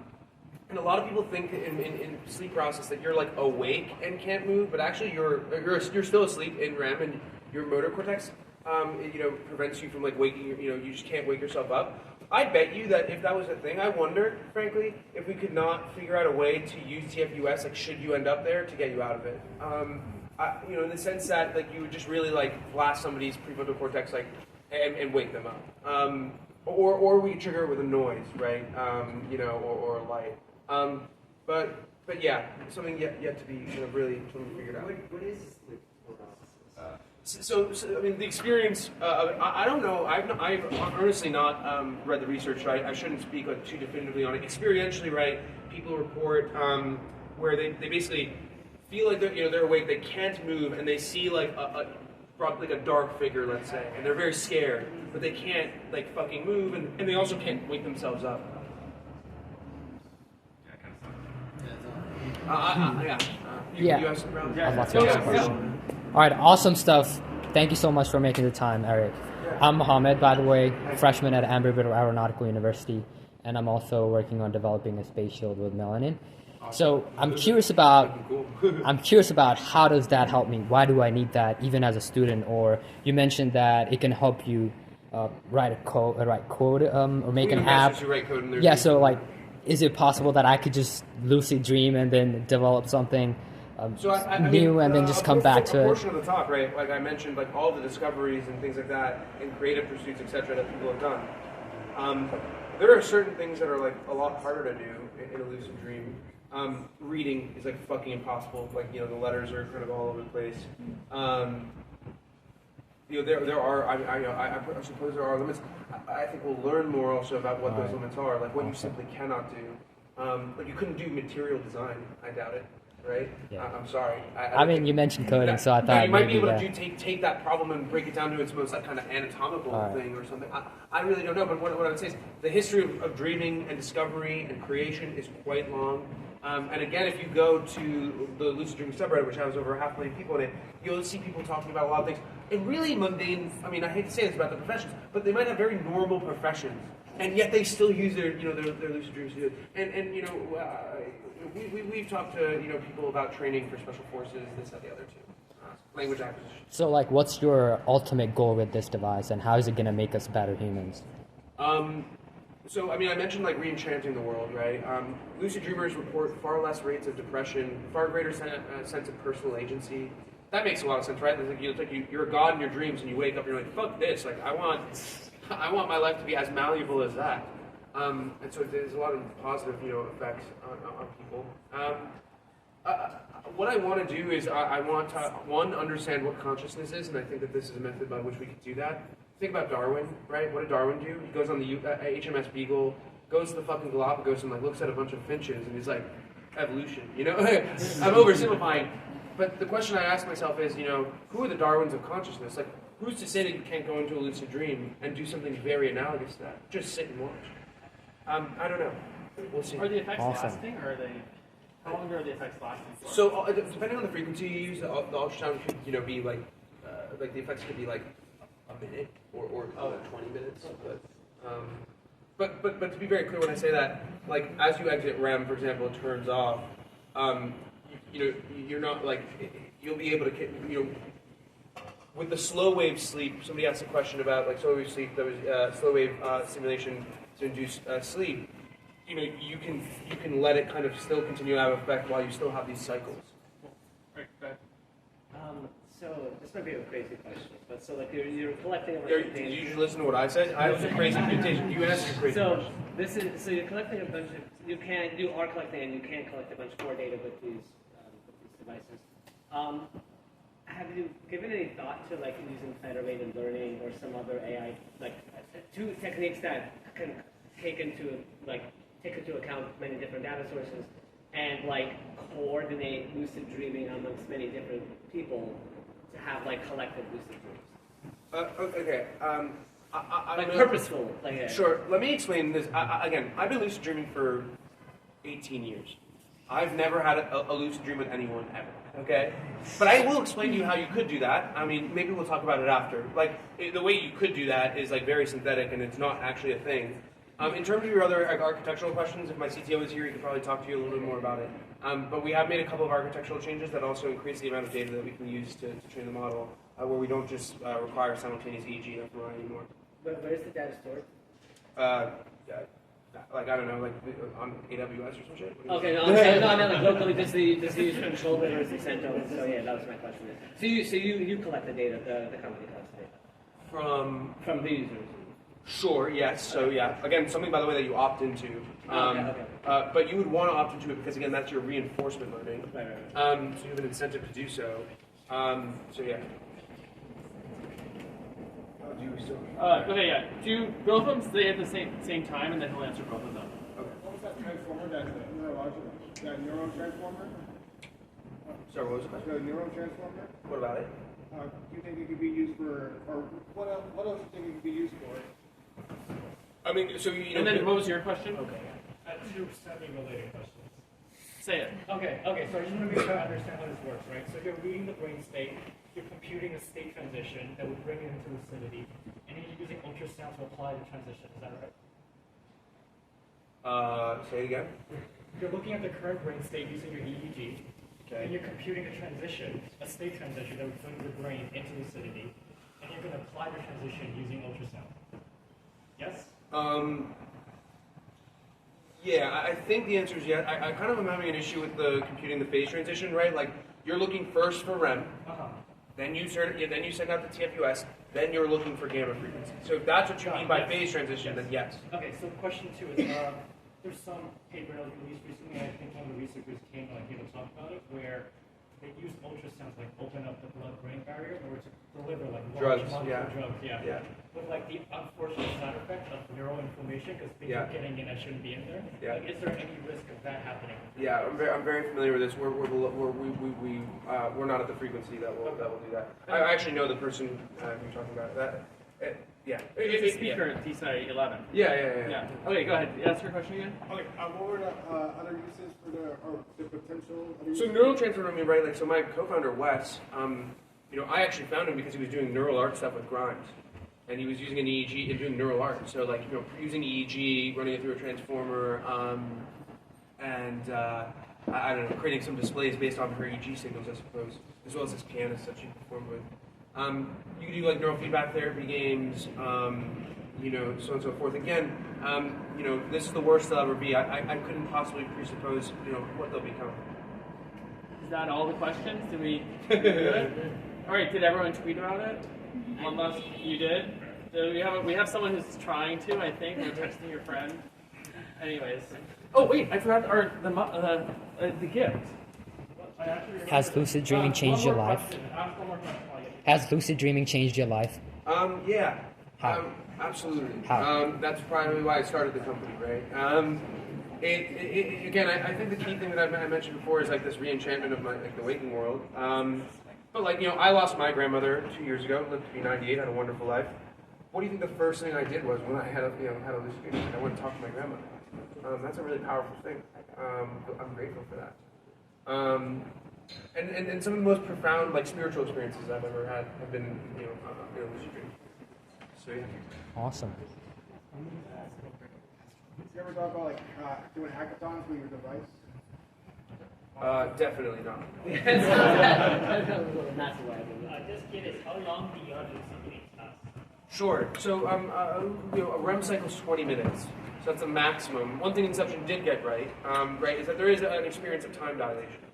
a lot of people think in sleep paralysis that you're like awake and can't move, but actually you're still asleep in REM, and your motor cortex, prevents you from like waking. You just can't wake yourself up. I bet you that if that was a thing, I wonder, frankly, if we could not figure out a way to use TFUS, like should you end up there, to get you out of it. In the sense that like you would just really like blast somebody's prefrontal cortex like and wake them up. Or we trigger it with a noise, right? Or a light. But yeah, something yet to be really figured out. What is sleep paralysis? So I mean, the experience. I don't know. I've honestly not read the research. So I shouldn't speak like too definitively on it. Experientially, right? People report where they basically feel like they're awake. They can't move, and they see like a dark figure, let's say, and they're very scared, but they can't like fucking move, and they also can't wake themselves up. Yeah. You have some rounds? I'd love to ask a question. All right, awesome stuff. Thank you so much for making the time, Eric. I'm Mohammed, by the way, freshman at Amberville Aeronautical University, and I'm also working on developing a space shield with melanin. So I'm curious about how does that help me? Why do I need that, even as a student? Or you mentioned that it can help you write code, or make an app. Yeah. So like, is it possible that I could just lucid dream and then develop something new and then just come back to it? A portion of the talk, right? Like I mentioned, like all the discoveries and things like that, and creative pursuits, etc., that people have done. There are certain things that are like a lot harder to do in a lucid dream. Reading is like fucking impossible. Like the letters are kind of all over the place. There are. I suppose there are limits. I think we'll learn more also about what those limits are. Like what you simply cannot do. Like you couldn't do material design. I doubt it. Right? Yeah. I'm sorry. I mean, you mentioned coding, so I thought you might be maybe able to take that problem and break it down to its most like kind of anatomical thing or something. I really don't know. But what I would say is the history of dreaming and discovery and creation is quite long. And again, if you go to the lucid dreaming subreddit, which has over 500,000 people in it, you'll see people talking about a lot of things. And really mundane, I mean, I hate to say this about the professions, but they might have very normal professions, and yet they still use their lucid dreams to do it. And we've talked to people about training for special forces, this, that, the other too. Language acquisition. So like, what's your ultimate goal with this device, and how is it going to make us better humans? So, I mean, I mentioned like re-enchanting the world, right? Lucid dreamers report far less rates of depression, far greater sense of personal agency. That makes a lot of sense, right? It's like you're a god in your dreams, and you wake up and you're like, fuck this! Like, I want my life to be as malleable as that. And so there's a lot of positive, effects on people. What I want to do is I want to understand what consciousness is, and I think that this is a method by which we could do that. Think about Darwin, right? What did Darwin do? He goes on the HMS Beagle, goes to the fucking Galapagos, and like looks at a bunch of finches, and he's like, evolution, I'm oversimplifying, but the question I ask myself is, who are the Darwins of consciousness? Like, who's to say that you can't go into a lucid dream and do something very analogous to that? Just sit and watch. I don't know. We'll see. Are the effects lasting, or are they? How long are the effects lasting for? So depending on the frequency you use, the ultrasound could be like the effects could be like a minute or 20 minutes, but But to be very clear, when I say that, like as you exit REM, for example, it turns off. You're not like you'll be able to with the slow wave sleep. Somebody asked a question about like slow wave sleep. There was slow wave simulation to induce sleep. You can let it kind of still continue to have effect while you still have these cycles. Right. Go ahead. So this might be a crazy question, but so like you're collecting a bunch Did of data. you just listen to what I said? I was a crazy invitation. You answered a crazy question. So you're collecting a bunch of you are collecting and you can collect a bunch more data with these devices. Have you given any thought to like using federated learning or some other AI like two techniques that can take into account many different data sources and like coordinate lucid dreaming amongst many different people to have like collective lucid dreams? Okay. Purposeful. Sure. Let me explain this. Again, I've been lucid dreaming for 18 years. I've never had a lucid dream with anyone ever. Okay? But I will explain to you how you could do that. I mean, maybe we'll talk about it after. Like, the way you could do that is like very synthetic and it's not actually a thing. In terms of your other architectural questions, if my CTO is here, he could probably talk to you a little bit more about it. But we have made a couple of architectural changes that also increase the amount of data that we can use to train the model, where we don't just require simultaneous EEG and FMRI anymore. But where's the data stored? Like, I don't know, like on AWS or some shit? Okay, no, I meant like locally, does the user control it or is it sent over? So yeah, that was my question. So you collect the data, the company collects the data? From the users? Sure, yes. So yeah, again, something by the way that you opt into. Okay. But you would want to opt into it because again, that's your reinforcement learning. Right. So you have an incentive to do so. So yeah. Do you still? Okay, yeah. Do both of them say at the same time, and then he'll answer both of them. Okay. What was that transformer? That neurotransformer? Sorry, what was it? The neurotransformer? What about it? Do you think it could be used for, or what else do you think it could be used for? I mean, so you know. And then what was your question? Okay. Two semi-related questions. Say it. Okay, so I just want to make sure I understand how this works, right? So you're reading the brain state, you're computing a state transition that would bring it into lucidity, and then you're using ultrasound to apply the transition, is that right? Say it again. You're looking at the current brain state using your EEG, okay. and you're computing a transition, a state transition that would bring the brain into lucidity, and you're going to apply the transition using ultrasound. Yes? Yeah, I think the answer is yes. I kind of am having an issue with the computing the phase transition, right? Like you're looking first for REM, then you send out the TFUS, then you're looking for gamma frequency. So if that's what you mean by phase transition, then yes. Okay, so question 2 is there's some paper that was released recently. I think one of the researchers came to talk about it, where they used ultrasound to like open up the blood-brain barrier in order to deliver like large molecular drugs. Yeah. With like the unfortunate side effect of neuroinflammation because things are getting in that shouldn't be in there. Yeah. Like, is there any risk of that happening? Yeah, I'm very familiar with this. We're not at the frequency that will do that. I actually know the person you're talking about. Yeah. He's a speaker at DeSciNYC13. Yeah. Okay, go ahead. Ask your question again. Okay, what were the other uses for the potential? So neurotransfer, I mean, right? Like, so my co-founder Wes, I actually found him because he was doing neural art stuff with Grimes, and he was using an EEG and doing neural art. So like, using EEG, running it through a transformer, and I don't know, creating some displays based on her EEG signals, I suppose, as well as this pianist that she performed with. You can do like neurofeedback therapy games, so on and so forth. Again, this is the worst they'll ever be. I couldn't possibly presuppose, what they'll become. Is that all the questions? Did we do it? All right. Did everyone tweet about it? Unless you did. We have someone who's trying to. I think we're texting your friend. Anyways. Oh wait, I forgot the gift. Has lucid dreaming changed your life? Has lucid dreaming changed your life? Yeah. How? Absolutely. How? That's probably why I started the company, right? Again, I think the key thing that I mentioned before is like this re-enchantment of the waking world. But like, I lost my grandmother 2 years ago, lived to be 98, had a wonderful life. What do you think the first thing I did was when I had a lucid dream? I went and talked to my grandmother. That's a really powerful thing. I'm grateful for that. And some of the most profound spiritual experiences I've ever had have been lucid dreams. So yeah. Awesome. You ever thought about like doing hackathons with your device? Definitely not. Just curious, how long do your lucid dreams last? Sure. So a REM cycle is 20 minutes. So that's the maximum. One thing Inception did get right, is that there is an experience of time dilation.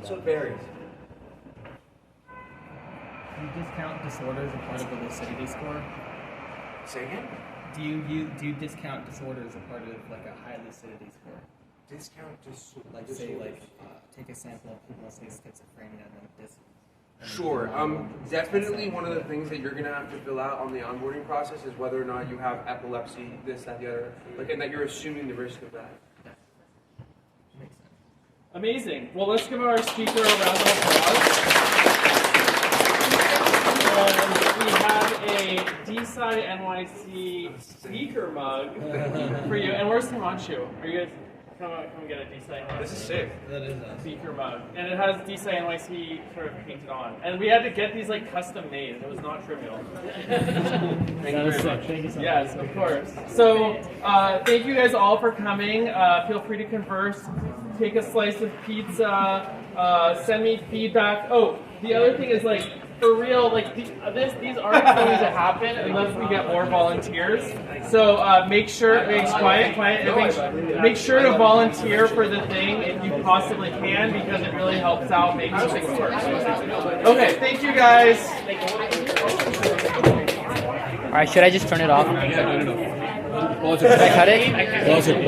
So it varies. Do you discount disorders as part of the lucidity score? Say again? Do you discount disorders as part of like a high lucidity score? Discount like say like take a sample of people say schizophrenia and then Sure. Definitely one of the things that you're going to have to fill out on the onboarding process is whether or not you have epilepsy, this, that, the other, and that you're assuming the risk of that. Amazing. Well, let's give our speaker a round of applause. And we have a DeSciNYC speaker mug for you. And where's Himanshu? Are you guys come get a DeSciNYC? This is sick. That is awesome. Speaker mug, and it has DeSciNYC sort of painted on. And we had to get these like custom made. It was not trivial. Thank you very much. Thank you so much. Yes, of course. So thank you guys all for coming. Feel free to converse. Take a slice of pizza. Send me feedback. Oh, the other thing is like, for real, like these aren't going to happen unless we get more volunteers. So make sure, make sure to volunteer for the thing if you possibly can, because it really helps out making things work. Okay, thank you guys. All right, should I just turn it off? Yeah, no. Should I cut it? Pause it.